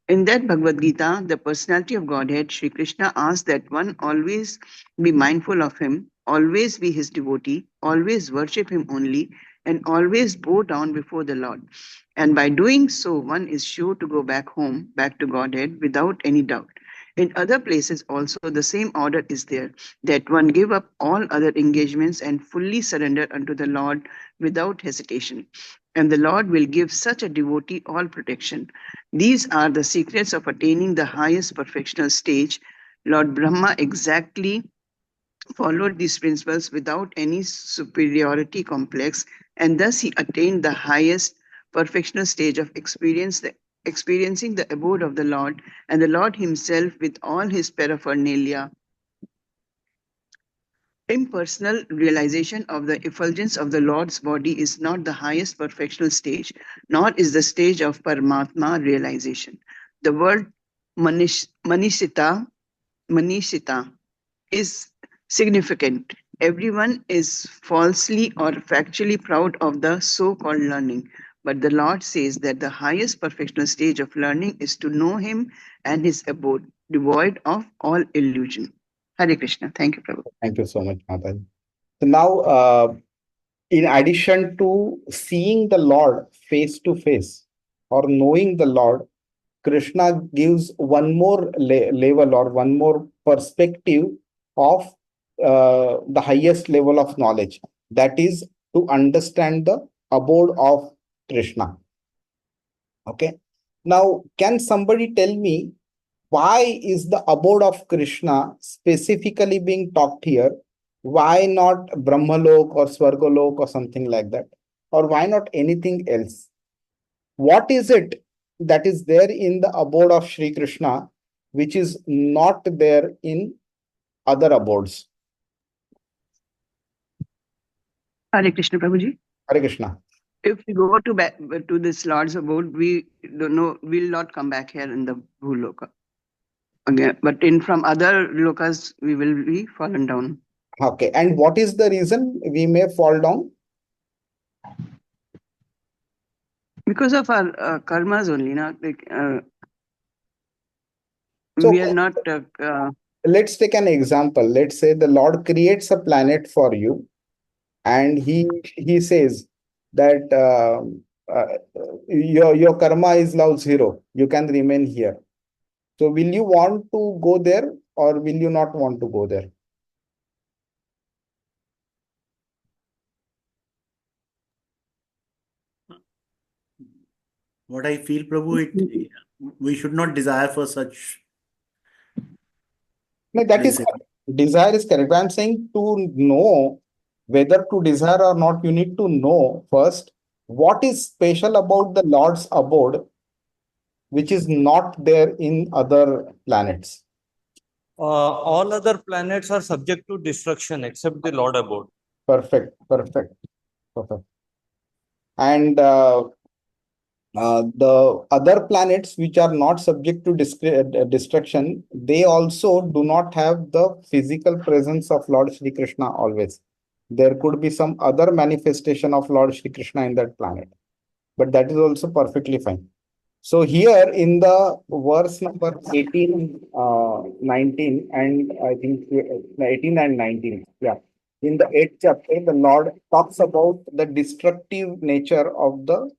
In that Bhagavad Gita, the personality of Godhead, Sri Krishna asks that one always be mindful of him, always be his devotee, always worship him only, and always bow down before the Lord. And by doing so, one is sure to go back home, back to Godhead, without any doubt. In other places also, the same order is there, that one give up all other engagements and fully surrender unto the Lord without hesitation. And the Lord will give such a devotee all protection. These are the secrets of attaining the highest perfectional stage. Lord Brahma exactly followed these principles without any superiority complex, and thus he attained the highest perfectional stage of experiencing the abode of the Lord, and the Lord himself with all his paraphernalia Impersonal realization of the effulgence of the Lord's body is not the highest perfectional stage, nor is the stage of Paramatma realization. The word Manishita is significant. Everyone is falsely or factually proud of the so-called learning. But the Lord says that the highest perfectional stage of learning is to know Him and His abode, devoid of all illusion. Hare Krishna. Thank you, Prabhu. Thank you so much, Mataji. So now, in addition to seeing the Lord face to face or knowing the Lord, Krishna gives one more level or one more perspective of the highest level of knowledge. That is to understand the abode of Krishna. Okay. Now, can somebody tell me why is the abode of Krishna specifically being talked here? Why not Brahmalok or Swargalok or something like that? Or why not anything else? What is it that is there in the abode of Sri Krishna which is not there in other abodes? Hare Krishna, Prabhuji. Hare Krishna. If we go to this Lord's abode, we don't know, we'll not come back here in the Bhuloka again. But from other lokas, we will be fallen down. Okay. And what is the reason we may fall down? Because of our karmas only, So we are not. let's take an example. Let's say the Lord creates a planet for you, and he says that your karma is now 0. You can remain here. So will you want to go there or will you not want to go there? What I feel, Prabhu, we should not desire for such No, that is places. correct. Desire is correct. I'm saying to know whether to desire or not, you need to know first what is special about the Lord's abode, which is not there in other planets. All other planets are subject to destruction except the Lord abode. Perfect. And the other planets which are not subject to destruction, they also do not have the physical presence of Lord Shri Krishna always. There could be some other manifestation of Lord Shri Krishna in that planet, but that is also perfectly fine. So here in the verse number 18, 19, and I think 18 and 19, yeah. In the 8th chapter, the Lord talks about the destructive nature of the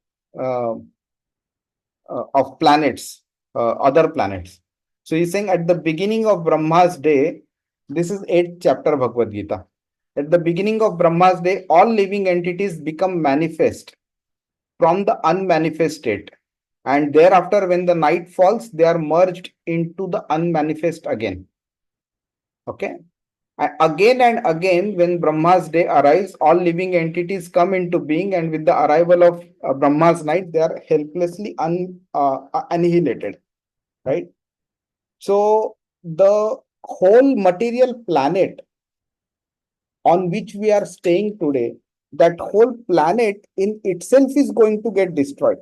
of planets, other planets. So he's saying at the beginning of Brahma's day, this is 8th chapter Bhagavad Gita. At the beginning of Brahma's day, all living entities become manifest from the unmanifest state. And thereafter, when the night falls, they are merged into the unmanifest again. Okay. Again and again, when Brahma's day arrives, all living entities come into being, and with the arrival of Brahma's night, they are helplessly annihilated. Right? So, the whole material planet on which we are staying today, that whole planet in itself is going to get destroyed.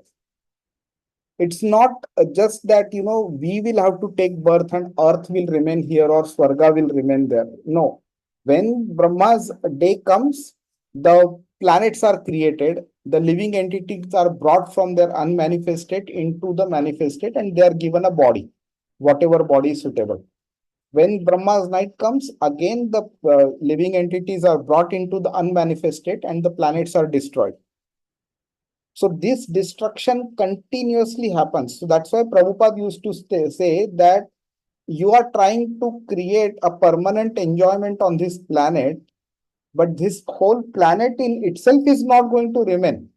It's not just that, we will have to take birth and earth will remain here or Swarga will remain there. No. When Brahma's day comes, the planets are created, the living entities are brought from their unmanifested into the manifested, and they are given a body, whatever body is suitable. When Brahma's night comes, again the living entities are brought into the unmanifested and the planets are destroyed. So this destruction continuously happens. So that's why Prabhupada used to say that you are trying to create a permanent enjoyment on this planet, but this whole planet in itself is not going to remain.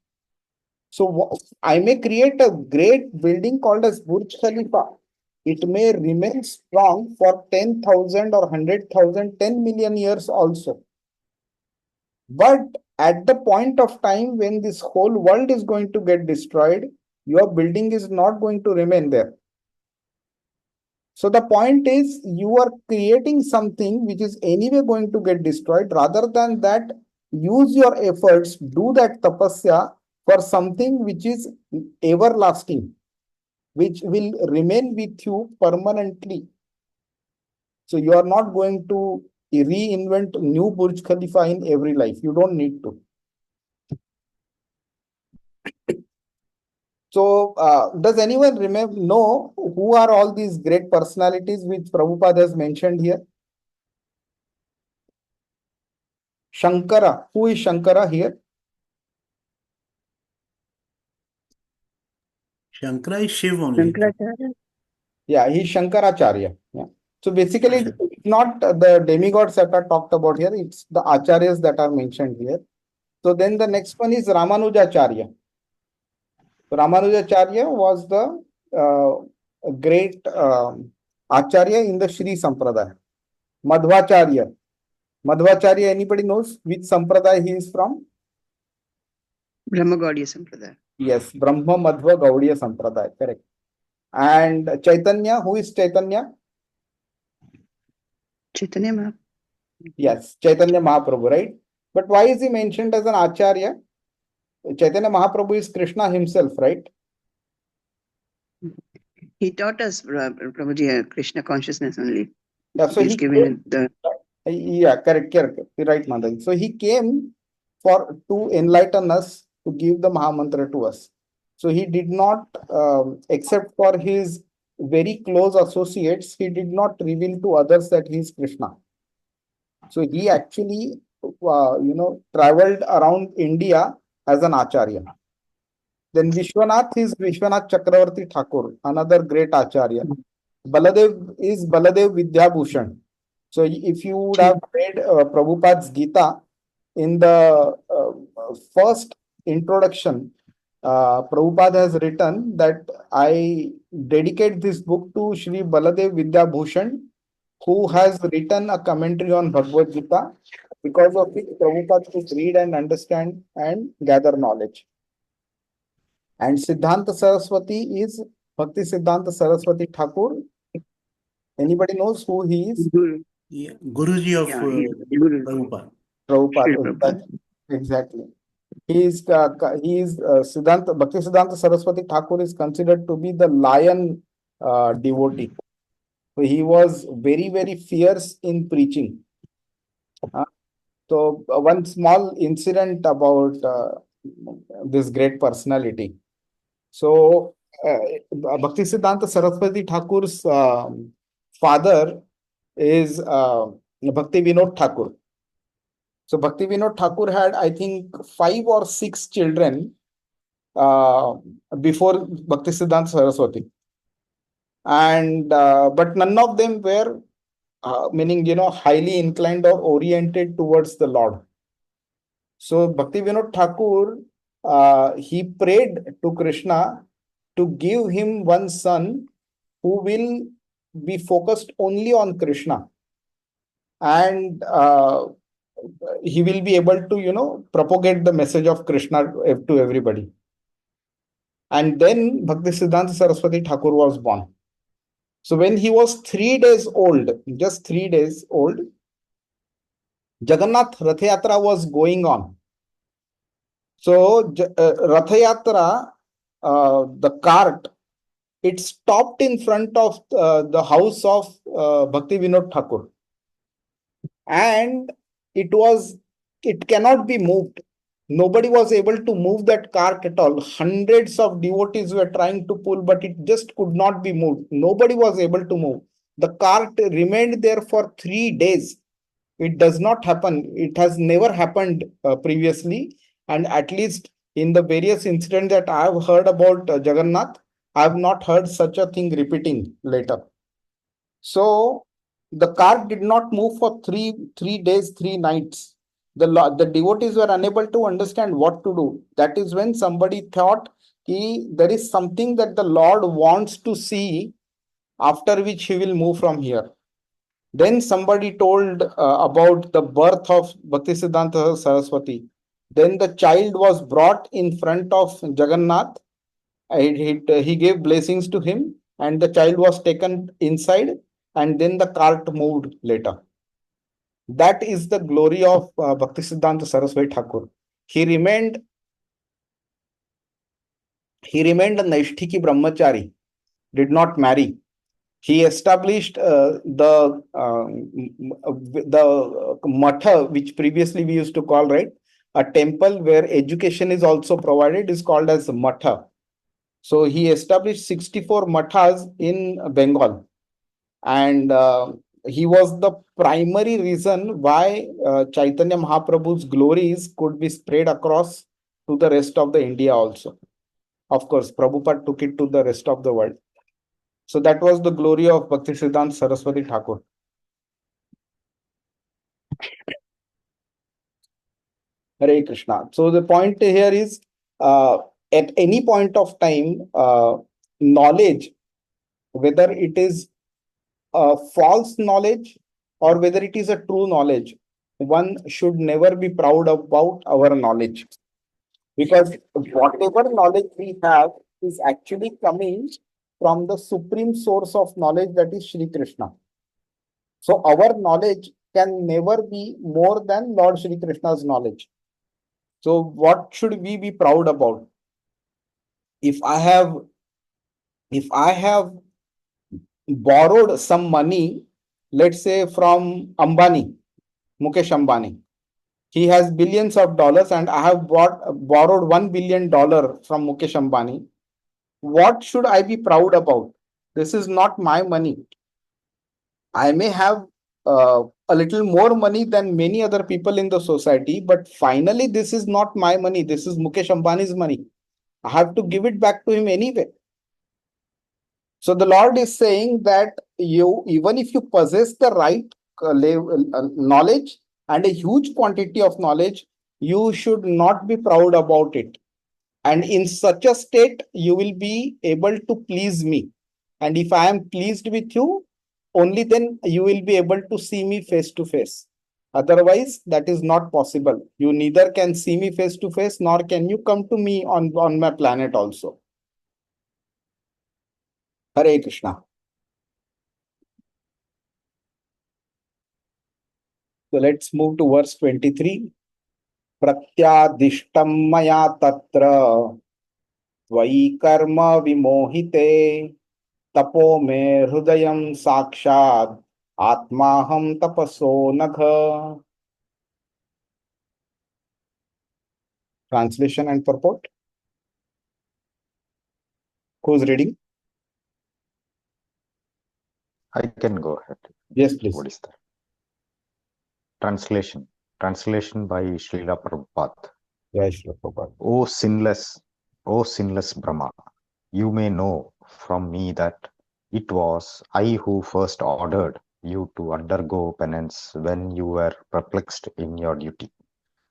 So I may create a great building called as Burj Khalifa. It may remain strong for 10,000 or 100,000, 10 million years also. But at the point of time when this whole world is going to get destroyed, your building is not going to remain there. So the point is, you are creating something which is anyway going to get destroyed. Rather than that, use your efforts, do that tapasya for something which is everlasting, which will remain with you permanently. So you are not going to reinvent new Burj Khalifa in every life. You don't need to. So, does anyone know who are all these great personalities which Prabhupada has mentioned here? Shankara. Who is Shankara here? Shankara is Shiv only. Shankaracharya. Yeah, he's Shankaracharya. Yeah. So basically, Acharya. it's not the demigods that are talked about here, it's the acharyas that are mentioned here. So then the next one is Ramanujacharya. Ramanujacharya was the great acharya in the Shri Sampradaya. Madhvacharya. Madhvacharya, anybody knows which Sampradaya he is from? Brahma Gaudiya Sampradaya. Yes, Brahma Madhva Gaudiya Sampradaya, correct. And Chaitanya, who is Chaitanya? Chaitanya Mahaprabhu. Yes, Chaitanya Mahaprabhu, right? But why is he mentioned as an acharya? Chaitanya Mahaprabhu is Krishna himself, right? He taught us, Prabhuji, Krishna consciousness only. Yeah, so He's he given came, it the yeah, correct, right, Madan. So he came to enlighten us, to give the Mahamantra to us. So he did not, except for his very close associates, he did not reveal to others that he is Krishna. So he actually, traveled around India as an acharya. Then Vishwanath is Vishwanath Chakravarti Thakur, another great acharya. Baladev is Baladev Vidyabhushan. So if you would have read Prabhupada's Gita, in the first introduction, Prabhupada has written that I dedicate this book to Shri Baladev Vidyabhushan, who has written a commentary on Bhagavad Gita, because of which Prabhupada could read and understand and gather knowledge. And Siddhanta Saraswati is Bhakti Siddhanta Saraswati Thakur. Anybody knows who he is? Guru. Yeah. Guruji of Yeah, he's Guru. Prabhupada. Prabhupada. Srila Prabhupada. Exactly. He is Siddhanta, Bhakti Siddhanta Saraswati Thakur is considered to be the lion devotee. So he was very, very fierce in preaching. So one small incident about this great personality. So Bhakti Siddhanta Saraswati Thakur's father is Bhakti Vinod Thakur. So Bhakti Vinod Thakur had, I think, 5 or 6 children before Bhakti Siddhanta Saraswati. And but none of them were meaning, highly inclined or oriented towards the Lord. So Bhakti Vinod Thakur, he prayed to Krishna to give him one son who will be focused only on Krishna, and he will be able to, propagate the message of Krishna to everybody. And then Bhakti Siddhanta Saraswati Thakur was born. So when he was 3 days old, just 3 days old, Jagannath Rath Yatra was going on. So Rath Yatra, the cart, it stopped in front of the house of Bhakti Vinod Thakur. And it cannot be moved. Nobody was able to move that cart at all. Hundreds of devotees were trying to pull, but it just could not be moved. Nobody was able to move. The cart remained there for 3 days. It does not happen. It has never happened previously. And at least in the various incidents that I have heard about Jagannath, I have not heard such a thing repeating later. So the cart did not move for three days, 3 nights. The devotees were unable to understand what to do. That is when somebody thought there is something that the Lord wants to see, after which he will move from here. Then somebody told about the birth of Bhaktisiddhanta Saraswati. Then the child was brought in front of Jagannath. He gave blessings to him. and the child was taken inside, and then the cart moved later. That is the glory of Bhaktisiddhanta Saraswati Thakur. He remained a Naishtiki Brahmachari, did not marry. He established the matha, which previously we used to call, right, a temple where education is also provided, is called as matha. So he established 64 mathas in Bengal, and he was the primary reason why Chaitanya Mahaprabhu's glories could be spread across to the rest of the India also. Of course, Prabhupada took it to the rest of the world. So that was the glory of Bhaktisiddhanta Saraswati Thakur. Hare Krishna. So the point here is, at any point of time, knowledge, whether it is a false knowledge or whether it is a true knowledge, one should never be proud about our knowledge, because whatever knowledge we have is actually coming from the supreme source of knowledge, that is Shri Krishna. So our knowledge can never be more than Lord Shri Krishna's knowledge. So what should we be proud about? If I have borrowed some money, let's say from Ambani, Mukesh Ambani, he has billions of dollars, and I have borrowed $1 billion from Mukesh Ambani. What should I be proud about? This is not my money. I may have a little more money than many other people in the society, but finally, this is not my money. This is Mukesh Ambani's money. I have to give it back to him anyway. So the Lord is saying that you, even if you possess the right knowledge and a huge quantity of knowledge, you should not be proud about it. And in such a state, you will be able to please me. And if I am pleased with you, only then you will be able to see me face to face. Otherwise, that is not possible. You neither can see me face to face, nor can you come to me on my planet also. Hare Krishna. So let's move to verse 23. Pratyadishtam maya tatra tvai karma vimohite tapo me hrudayam sakshad atmaham tapaso nagha. Translation and purport. Who's reading? I can go ahead. Yes, please. What is that? Translation by Srila Prabhupada. Yes, Prabhupada. O sinless Brahma, you may know from me that it was I who first ordered you to undergo penance when you were perplexed in your duty.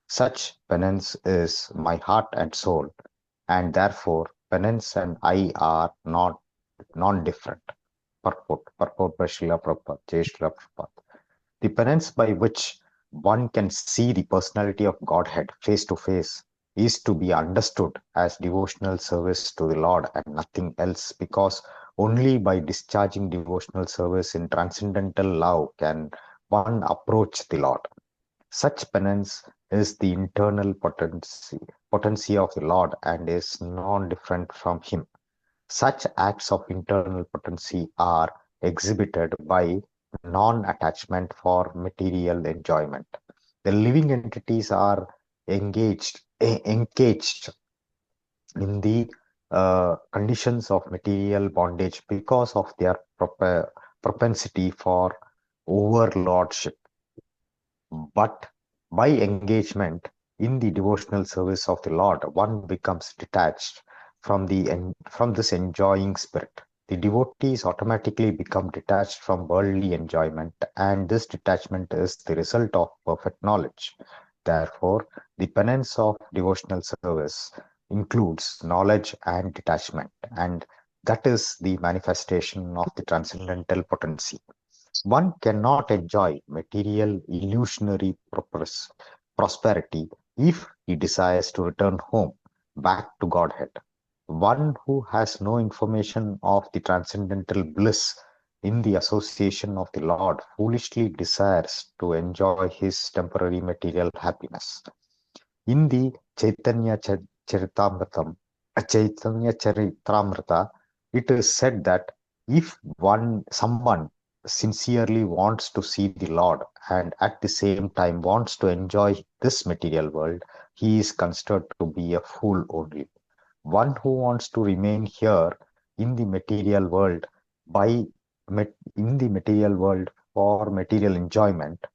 Such penance is my heart and soul, and therefore penance and I are not non-different. Purport by Srila Prabhupada, Jai Srila Prabhupada. The penance by which one can see the personality of Godhead face to face is to be understood as devotional service to the Lord and nothing else, because only by discharging devotional service in transcendental love can one approach the Lord. Such penance is the internal potency of the Lord and is non-different from Him. Such acts of internal potency are exhibited by non-attachment for material enjoyment. The living entities are engaged in the conditions of material bondage because of their propensity for overlordship. But by engagement in the devotional service of the Lord, one becomes detached from this enjoying spirit. The devotees automatically become detached from worldly enjoyment, and this detachment is the result of perfect knowledge. Therefore, the penance of devotional service includes knowledge and detachment, and that is the manifestation of the transcendental potency. One cannot enjoy material illusionary prosperity if he desires to return home, back to Godhead. One who has no information of the transcendental bliss in the association of the Lord foolishly desires to enjoy his temporary material happiness. In the Chaitanya Charitamrita, it is said that if someone sincerely wants to see the Lord and at the same time wants to enjoy this material world, he is considered to be a fool only. One who wants to remain here in the material world by in the material world for material enjoyment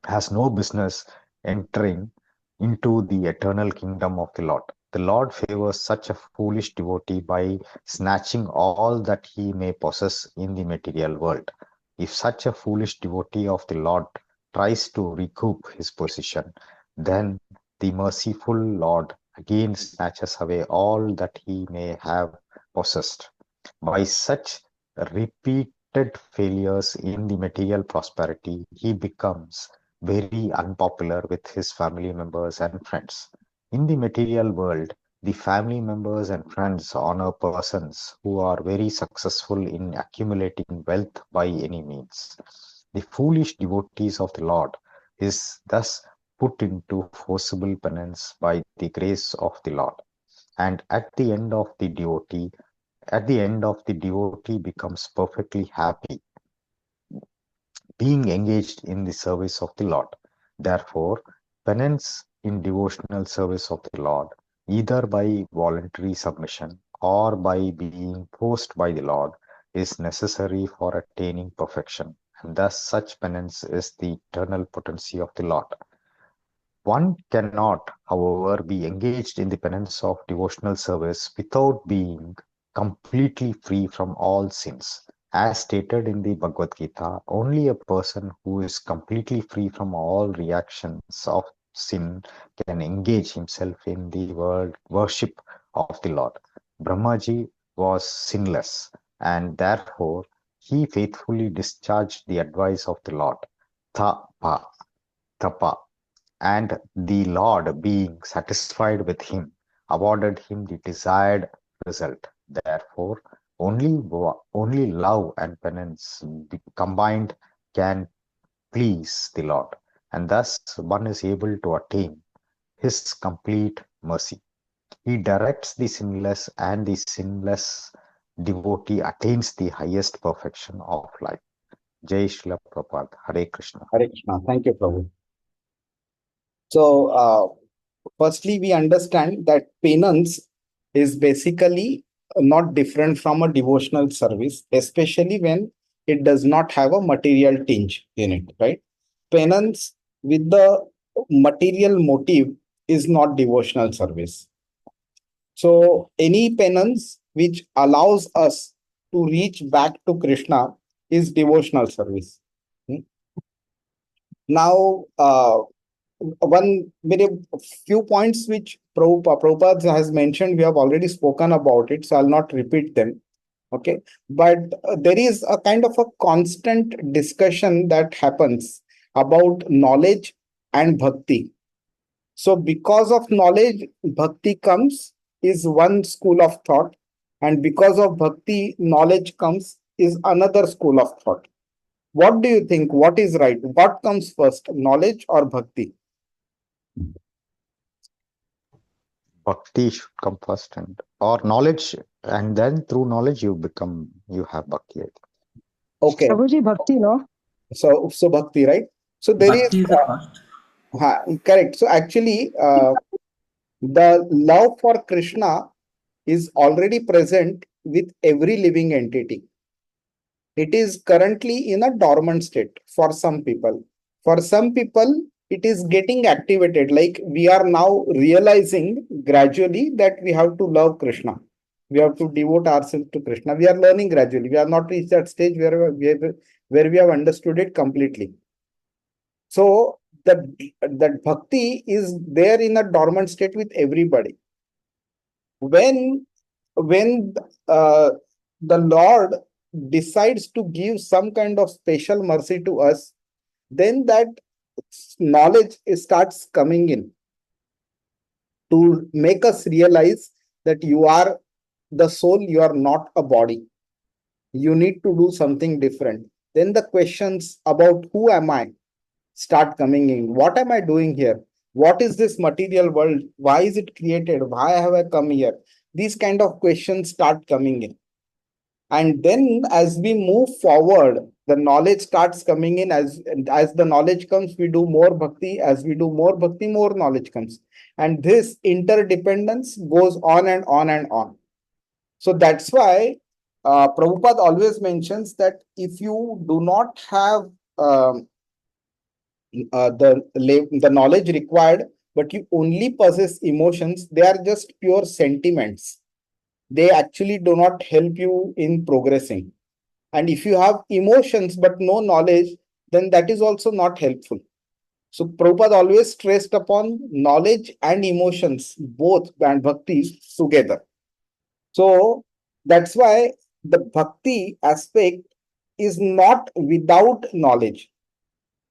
has no business entering into the eternal kingdom of the Lord. The Lord favors such a foolish devotee by snatching all that he may possess in the material world. If such a foolish devotee of the Lord tries to recoup his position, then the merciful Lord again snatches away all that he may have possessed. By such repeated failures in the material prosperity, he becomes very unpopular with his family members and friends. In the material world, the family members and friends honor persons who are very successful in accumulating wealth by any means. The foolish devotees of the Lord is thus put into forcible penance by the grace of the Lord. And at the end of the devotee becomes perfectly happy being engaged in the service of the Lord. Therefore, penance in devotional service of the Lord, either by voluntary submission or by being forced by the Lord, is necessary for attaining perfection, and thus such penance is the eternal potency of the Lord. One cannot, however, be engaged in the penance of devotional service without being completely free from all sins. As stated in the Bhagavad Gita, only a person who is completely free from all reactions of sin can engage himself in the worship of the Lord. Brahmaji was sinless, and therefore he faithfully discharged the advice of the Lord. Tapa, tapa, and the Lord, being satisfied with him, awarded him the desired result. Therefore, only love and penance combined can please the Lord, and thus one is able to attain his complete mercy. He directs the sinless, and the sinless devotee attains the highest perfection of life. Jai Srila Prabhupada, Hare Krishna. Hare Krishna. Thank you, Prabhu. So, firstly, we understand that penance is basically not different from a devotional service, especially when it does not have a material tinge in it, right? Penance with the material motive is not devotional service. So, any penance which allows us to reach back to Krishna is devotional service. Now, very few points which Prabhupada has mentioned, we have already spoken about it, so I'll not repeat them. Okay, but there is a kind of a constant discussion that happens about knowledge and bhakti. So, because of knowledge, bhakti comes is one school of thought, and because of bhakti, knowledge comes is another school of thought. What do you think? What is right? What comes first, knowledge or bhakti? Bhakti should come first, or knowledge, and then through knowledge you have bhakti. Okay, Prabhuji, bhakti, no? so bhakti, right? So there is Bhakti is the first. correct. So actually, the love for Krishna is already present with every living entity. It is currently in a dormant state for some people. For some people, it is getting activated. Like we are now realizing gradually that we have to love Krishna. We have to devote ourselves to Krishna. We are learning gradually. We have not reached that stage where we have understood it completely. So that bhakti is there in a dormant state with everybody. When the Lord decides to give some kind of special mercy to us, then that knowledge starts coming in to make us realize that you are the soul, you are not a body. You need to do something different. Then the questions about who am I start coming in. What am I doing here? What is this material world? Why is it created? Why have I come here? These kind of questions start coming in. And then as we move forward, the knowledge starts coming in. As the knowledge comes, we do more bhakti. As we do more bhakti, more knowledge comes. And this interdependence goes on and on and on. So that's why Prabhupada always mentions that if you do not have um, the knowledge required, but you only possess emotions, they are just pure sentiments. They actually do not help you in progressing. And if you have emotions but no knowledge, then that is also not helpful. So Prabhupada always stressed upon knowledge and emotions, both and bhakti together. So that's why the bhakti aspect is not without knowledge.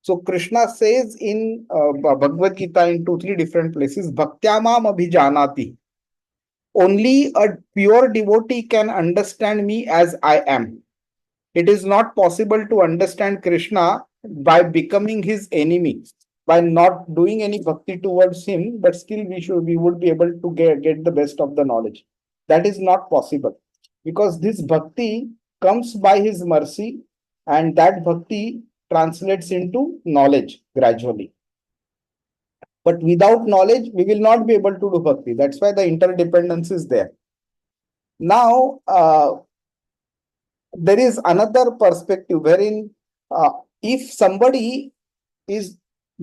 So Krishna says in Bhagavad Gita in 2-3 different places, Bhaktyamam abhijanati. Only a pure devotee can understand me as I am. It is not possible to understand Krishna by becoming his enemy, by not doing any bhakti towards him, but still we would be able to get the best of the knowledge. That is not possible, because this bhakti comes by his mercy, and that bhakti translates into knowledge gradually. But without knowledge, we will not be able to do bhakti. That's why the interdependence is there. Now, there is another perspective wherein if somebody is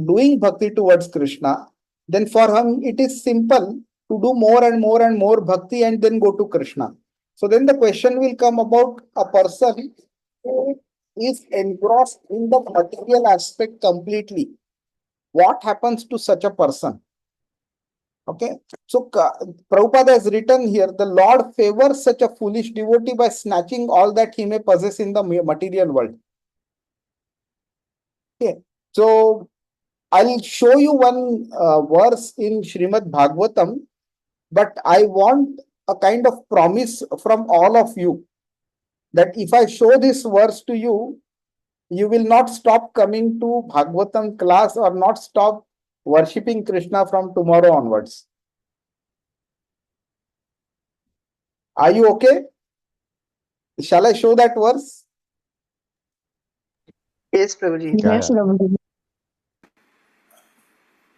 doing bhakti towards Krishna, then for him it is simple to do more and more and more bhakti and then go to Krishna. So then the question will come about a person who is engrossed in the material aspect completely. What happens to such a person? Okay, so Prabhupada has written here, the Lord favors such a foolish devotee by snatching all that he may possess in the material world. Okay, so I'll show you one verse in Srimad Bhagavatam, but I want a kind of promise from all of you that if I show this verse to you, you will not stop coming to Bhagavatam class or not stop worshipping Krishna from tomorrow onwards. Are you okay? Shall I show that verse? Yes, Prabhuji. Yes, Prabhuji.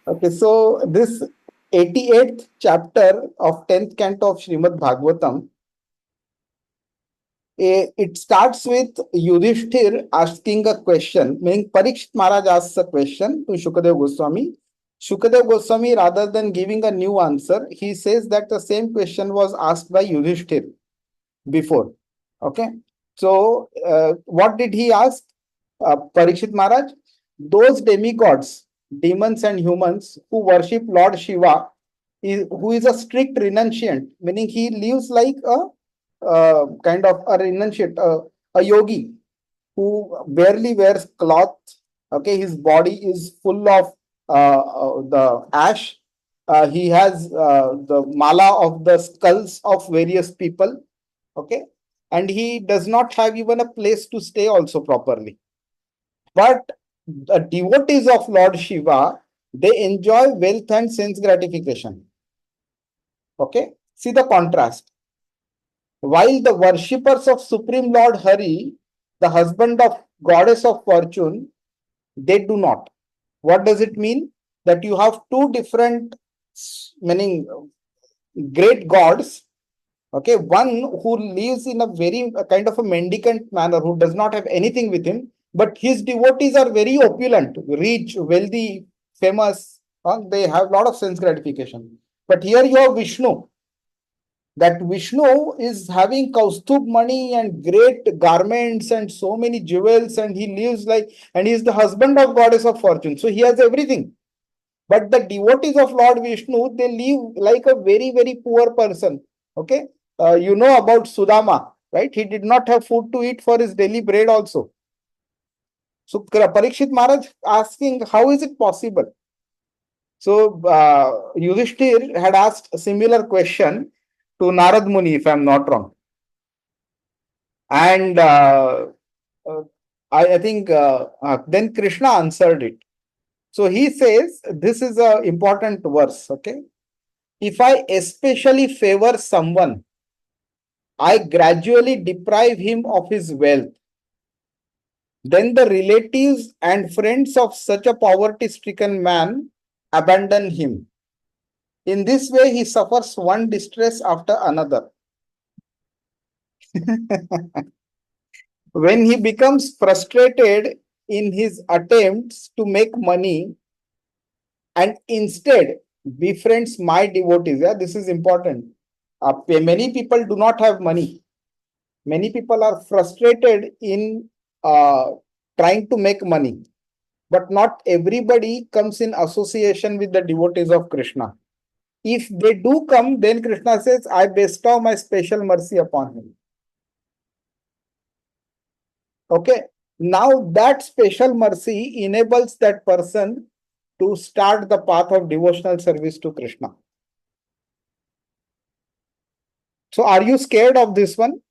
Okay, so this 88th chapter of 10th canto of Srimad Bhagavatam, it starts with Yudhishthir asking a question, meaning Parikshit Maharaj asks a question to Shukadev Goswami. Shukadev Goswami, rather than giving a new answer, he says that the same question was asked by Yudhishthir before. Okay, so what did he ask? Parikshit Maharaj, those demigods, demons and humans who worship Lord Shiva, who is a strict renunciant, meaning he lives like a kind of a renunciant, a yogi who barely wears cloth. Okay, his body is full of the ash. He has the mala of the skulls of various people. Okay, and he does not have even a place to stay also properly. But the devotees of Lord Shiva, they enjoy wealth and sense gratification. Okay, see the contrast. While the worshippers of Supreme Lord Hari, the husband of goddess of fortune, they do not. What does it mean? That you have two different, meaning great gods. Okay, one who lives in a very kind of a mendicant manner, who does not have anything with him, but his devotees are very opulent, rich, wealthy, famous. They have a lot of sense gratification. But here you have Vishnu, that Vishnu is having Kaustubh money and great garments and so many jewels, and he lives like, and he is the husband of goddess of fortune. So he has everything. But the devotees of Lord Vishnu, they live like a very, very poor person. Okay. You know about Sudama, right? He did not have food to eat for his daily bread also. So Parikshit Maharaj asking, how is it possible? So Yudhishthir had asked a similar question, to Narad Muni, if I'm not wrong. And I think then Krishna answered it. So he says, this is an important verse, okay? If I especially favor someone, I gradually deprive him of his wealth. Then the relatives and friends of such a poverty-stricken man abandon him. In this way, he suffers one distress after another. When he becomes frustrated in his attempts to make money and instead befriends my devotees, yeah, this is important. Many people do not have money. Many people are frustrated in trying to make money, but not everybody comes in association with the devotees of Krishna. If they do come, then Krishna says, I bestow my special mercy upon him. Okay. Now that special mercy enables that person to start the path of devotional service to Krishna. So are you scared of this one?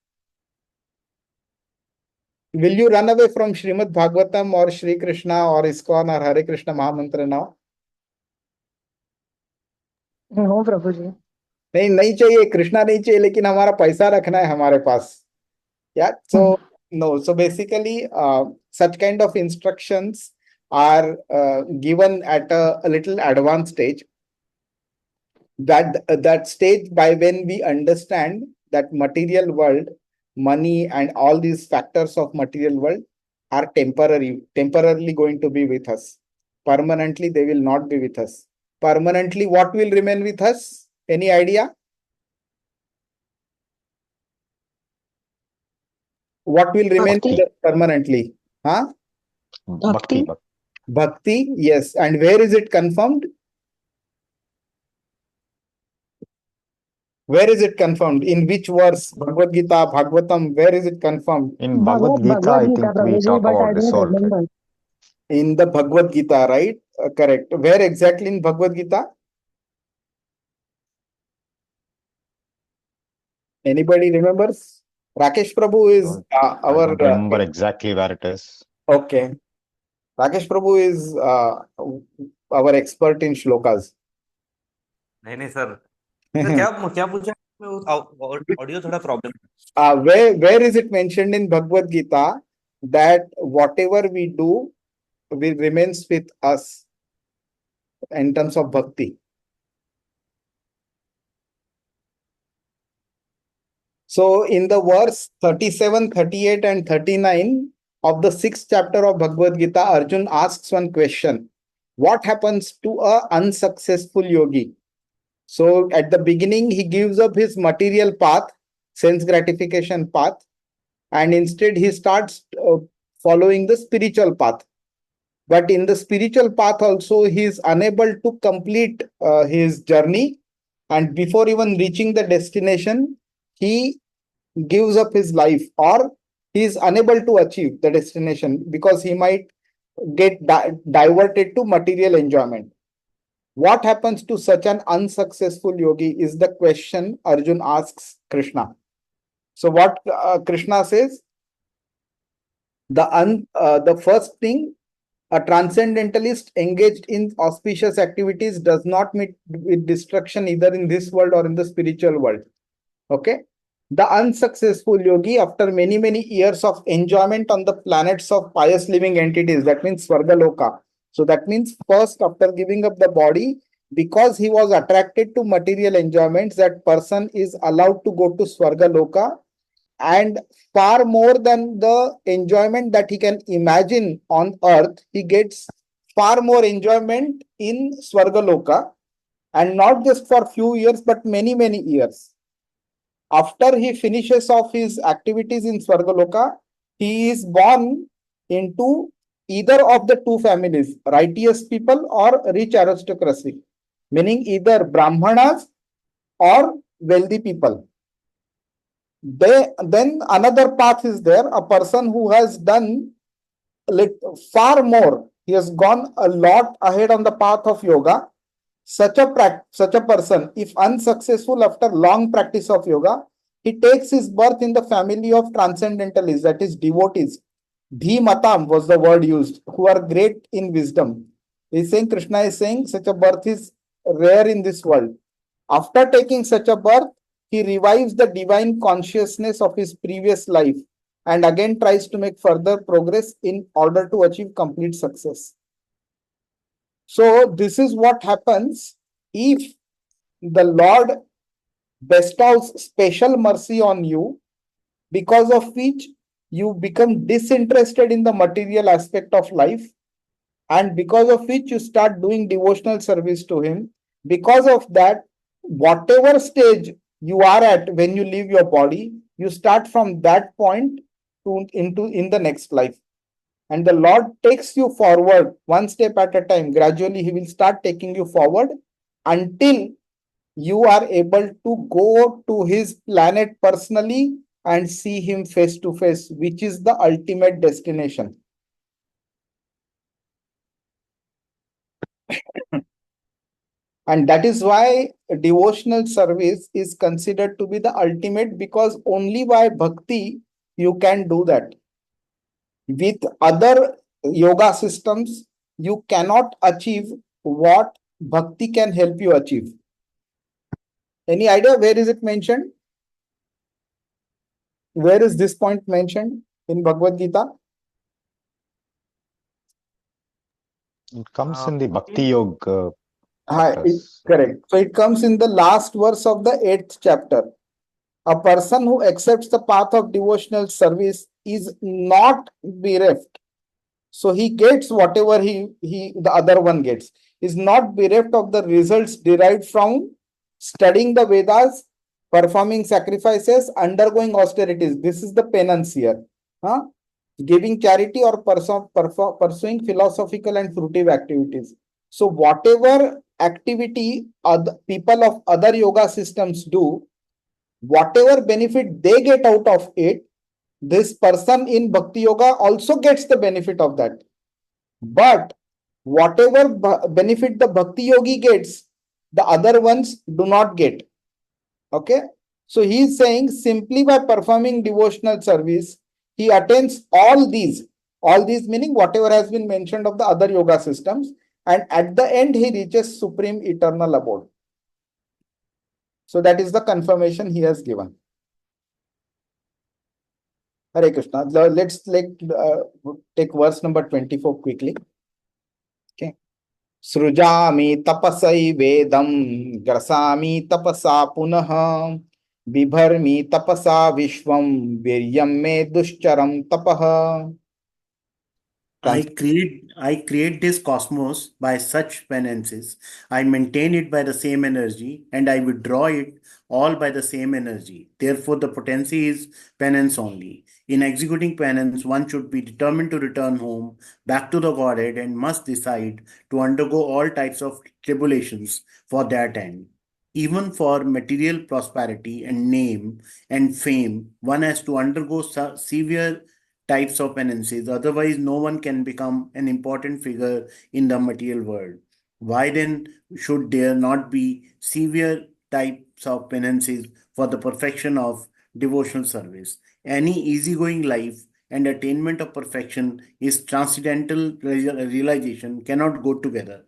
Will you run away from Srimad Bhagavatam or Shri Krishna or ISKCON or Hare Krishna Mahamantra now? No, Prabhuji. नहीं चाहिए, कृष्णा नहीं चाहिए, लेकिन हमारा पैसा रखना है हमारे पास. Yeah, so no, so basically such kind of instructions are given at a little advanced stage. That stage by when we understand that material world, money and all these factors of material world are temporarily going to be with us. Permanently they will not be with us. Permanently what will remain with us? Any idea? What will remain Bhakti. with us permanently? Huh? Bhakti. Bhakti, yes. And where is it confirmed? Where is it confirmed? In which verse? Bhagavad Gita, Bhagavatam, where is it confirmed? In Bhagavad Gita, Bhagavad I Gita, think we Prabhuji, talk but I about this don't all. remember. In the Bhagavad Gita, right? Correct. Where exactly in Bhagavad Gita? Anybody remembers? Rakesh Prabhu is I our... don't remember exactly where it is. Okay. Rakesh Prabhu is our expert in shlokas. नहीं sir, क्या पूछा? Audio थोड़ा problem. Where is it mentioned in Bhagavad Gita that whatever we do will remains with us in terms of bhakti? So in the verse 37, 38 and 39 of the 6th chapter of Bhagavad Gita, Arjun asks one question. What happens to a unsuccessful yogi? So at the beginning, he gives up his material path, sense gratification path, and instead he starts following the spiritual path. But in the spiritual path also, he is unable to complete his journey. And before even reaching the destination, he gives up his life, or he is unable to achieve the destination because he might get diverted to material enjoyment. What happens to such an unsuccessful yogi is the question Arjun asks Krishna. So what Krishna says, the first thing, a transcendentalist engaged in auspicious activities does not meet with destruction either in this world or in the spiritual world. Okay. The unsuccessful yogi, after many, many years of enjoyment on the planets of pious living entities, that means Svargaloka. So that means first, after giving up the body, because he was attracted to material enjoyments, that person is allowed to go to Svargaloka, and far more than the enjoyment that he can imagine on earth, he gets far more enjoyment in Svargaloka, and not just for few years, but many, many years. After he finishes off his activities in Svargaloka, he is born into either of the two families, righteous people or rich aristocracy, meaning either Brahmanas or wealthy people. Then another path is there, a person who has done far more. He has gone a lot ahead on the path of yoga. such a person, if unsuccessful after long practice of yoga, he takes his birth in the family of transcendentalists, that is devotees. Dhimatam was the word used, who are great in wisdom. He's saying, Krishna is saying, such a birth is rare in this world. After taking such a birth, he revives the divine consciousness of his previous life and again tries to make further progress in order to achieve complete success. So this is what happens if the Lord bestows special mercy on you, because of which you become disinterested in the material aspect of life, and because of which you start doing devotional service to him. Because of that, whatever stage you are at when you leave your body, you start from that point to into in the next life. And the Lord takes you forward one step at a time. Gradually, he will start taking you forward until you are able to go to his planet personally and see him face to face, which is the ultimate destination. And that is why devotional service is considered to be the ultimate, because only by bhakti you can do that. With other yoga systems, you cannot achieve what bhakti can help you achieve. Any idea where is it mentioned? Where is this point mentioned in Bhagavad Gita? It comes in the Bhakti Yoga It's chapters. correct. So it comes in the last verse of the 8th chapter. A person who accepts the path of devotional service is not bereft. So he gets whatever the other one gets. Is not bereft of the results derived from studying the Vedas, performing sacrifices, undergoing austerities. This is the penance here. Huh? Giving charity or pursuing philosophical and fruitive activities. So whatever activity other people of other yoga systems do, whatever benefit they get out of it, this person in Bhakti Yoga also gets the benefit of that. But whatever benefit the Bhakti Yogi gets, the other ones do not get. Okay. So he is saying simply by performing devotional service, he attains all these meaning whatever has been mentioned of the other yoga systems, and at the end he reaches supreme eternal abode. So that is the confirmation he has given. Hare Krishna. Let's take verse number 24 quickly. Okay. Srujami tapasai vedam grasami tapasa punah bibharmi tapasa vishwam viryam me dushcharam tapah. I create this cosmos by such penances. I maintain it by the same energy, and I withdraw it all by the same energy. Therefore, the potency is penance only. In executing penance, one should be determined to return home, back to the Godhead, and must decide to undergo all types of tribulations for that end. Even for material prosperity and name and fame, one has to undergo severe types of penances. Otherwise, no one can become an important figure in the material world. Why then should there not be severe types of penances for the perfection of devotional service? Any easygoing life and attainment of perfection is transcendental realization cannot go together.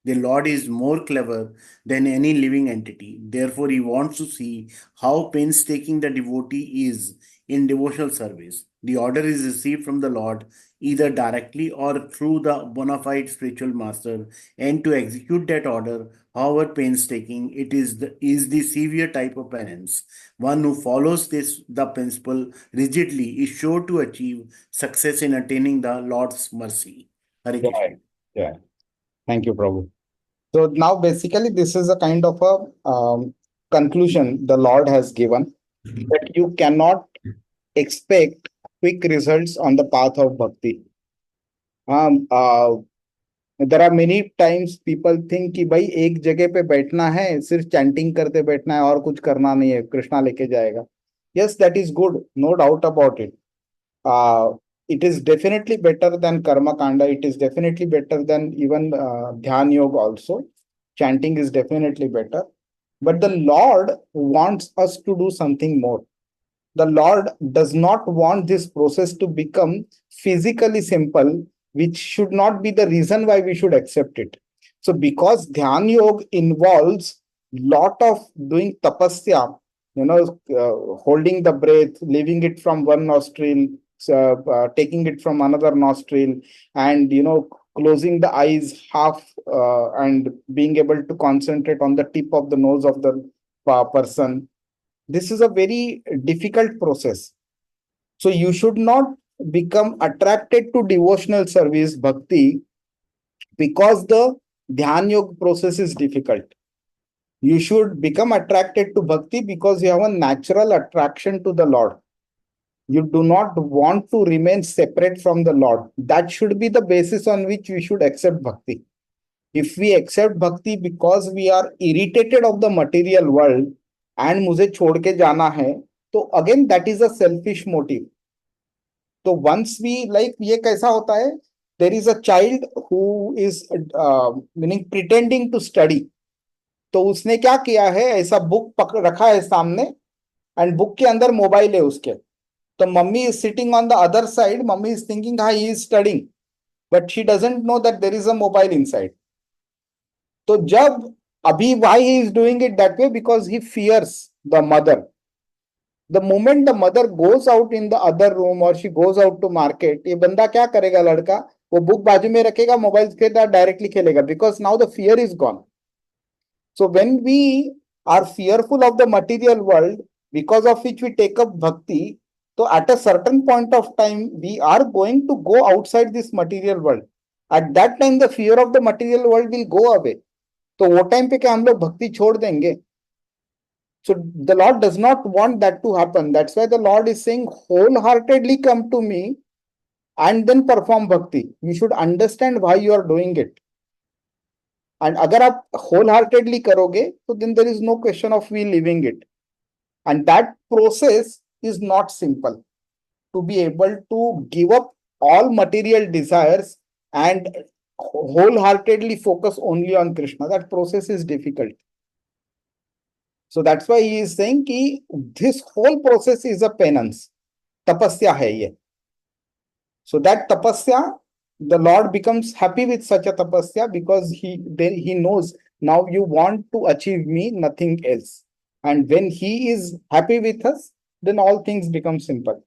The Lord is more clever than any living entity. Therefore, he wants to see how painstaking the devotee is in devotional service. The order is received from the Lord either directly or through the bona fide spiritual master, and to execute that order, however painstaking, it is the severe type of penance. One who follows the principle rigidly is sure to achieve success in attaining the Lord's mercy. Hare Krishna. Yeah, yeah. Thank you, Prabhu. So now basically this is a kind of a conclusion the Lord has given, that you cannot expect quick results on the path of bhakti. Um, uh, there are many times people think कि भाई एक जगह पे बैठना है, सिर्फ chanting करते बैठना है और कुछ करना नहीं है, कृष्णा लेके जाएगा. Yes, that is good, no doubt about it. It is definitely better than karma kanda. It is definitely better than even dhyan yoga also. chanting is definitely better. But the Lord wants us to do something more. The Lord does not want this process to become physically simple, which should not be the reason why we should accept it. So because Dhyan Yoga involves lot of doing tapasya, holding the breath, leaving it from one nostril, taking it from another nostril, and closing the eyes half, and being able to concentrate on the tip of the nose of the person. This is a very difficult process. So you should not become attracted to devotional service bhakti because the Dhyan Yoga process is difficult. You should become attracted to bhakti because you have a natural attraction to the Lord. You do not want to remain separate from the Lord. That should be the basis on which we should accept bhakti. If we accept bhakti because we are irritated of the material world and मुझे छोड़ के जाना है, तो again that is a selfish motive. तो once we like, ये कैसा होता है, there is a child who is meaning pretending to study. तो उसने क्या किया है, ऐसा बुक पकड़ रखा है सामने एंड बुक के अंदर मोबाइल है उसके. तो mummy is sitting on the other side, mummy is thinking he is studying, but she doesn't know that there is a mobile inside. तो जब अभी why he is doing it that way, because he fears the mother. The moment the mother goes out in the other room or she goes out to market, ये बंदा क्या करेगा, लड़का वो book बाजू में रखेगा, मोबाइल के साथ डायरेक्टली खेलेगा, because now the fear is gone. So when we are fearful of the material world, because of which we take up bhakti, so at a certain point of time we are going to go outside this material world. At that time the fear of the material world will go away. तो वो time पे क्या हम लोग भक्ति छोड़ देंगे? So the Lord does not want that to happen. That's why the Lord is saying, wholeheartedly come to me and then perform bhakti. You should understand why you are doing it. And agar aap wholeheartedly karoge, so then there is no question of we leaving it. And that process is not simple. To be able to give up all material desires and wholeheartedly focus only on Krishna, that process is difficult. So that's why he is saying कि this whole process is a penance. Tapasya hai ye. So that tapasya, the Lord becomes happy with such a tapasya because he knows now you want to achieve me, nothing else. And when he is happy with us, then all things become simple.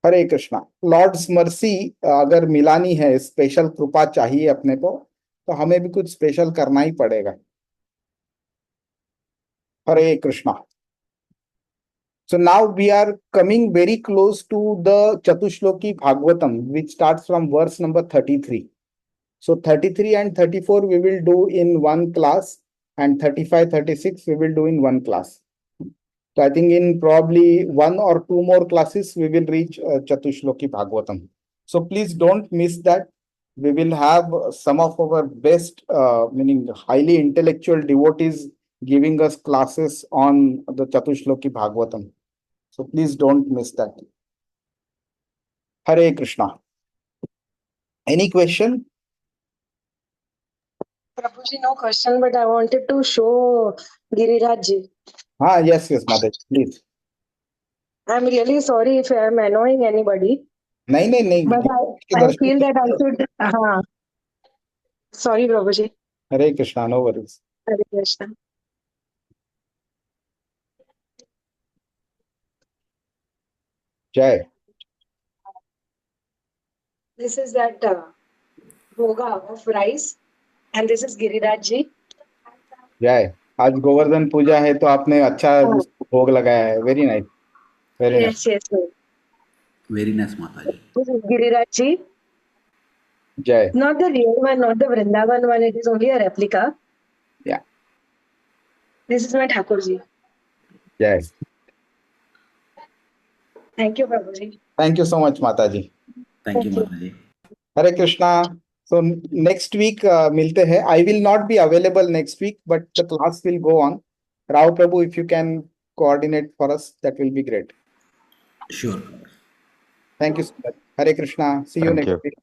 Hare Krishna. Lord's mercy अगर मिलानी है, special कृपा चाहिए अपने को, तो हमें भी कुछ स्पेशल करना ही पड़ेगा. हरे Krishna. So now we are coming very close to the Chatushloki Bhagavatam, which starts from verse number 33. So 33 and 34 we will do in one class, and 35, 36 we will do in one class. So I think in probably one or two more classes we will reach Chatushloki Bhagavatam. So please don't miss that. We will have some of our best, meaning highly intellectual devotees giving us classes on the Chatushloki Bhagavatam. So please don't miss that. Hare Krishna. Any question? Prabhuji, no question, but I wanted to show Girirajji. Yes, Mother, please. I'm really sorry if I'm annoying anybody. नहीं. But I feel that I should. Sorry, Prabhuji. Hare Krishna, no worries. Hare Krishna. Jai. This is that bhoga of rice, and this is Girirajji. जय. आज गोवर्धन पूजा है तो आपने अच्छा भोग लगाया है. Very nice. Very nice. Yes. Very nice, Mataji. This is Girirajji. जय. Not the real one, not the Vrindavan one. It is only a replica. Yeah. This is my Thakurji. Jai. Thank you, Prabhuji. Thank you so much, Mataji. Thank you, Mataji. Hare Krishna. So next week milte hai. I will not be available next week, but the class will go on. Rao Prabhu, if you can coordinate for us, that will be great. Sure. Thank you so much. Hare Krishna. See you Thank next you. week.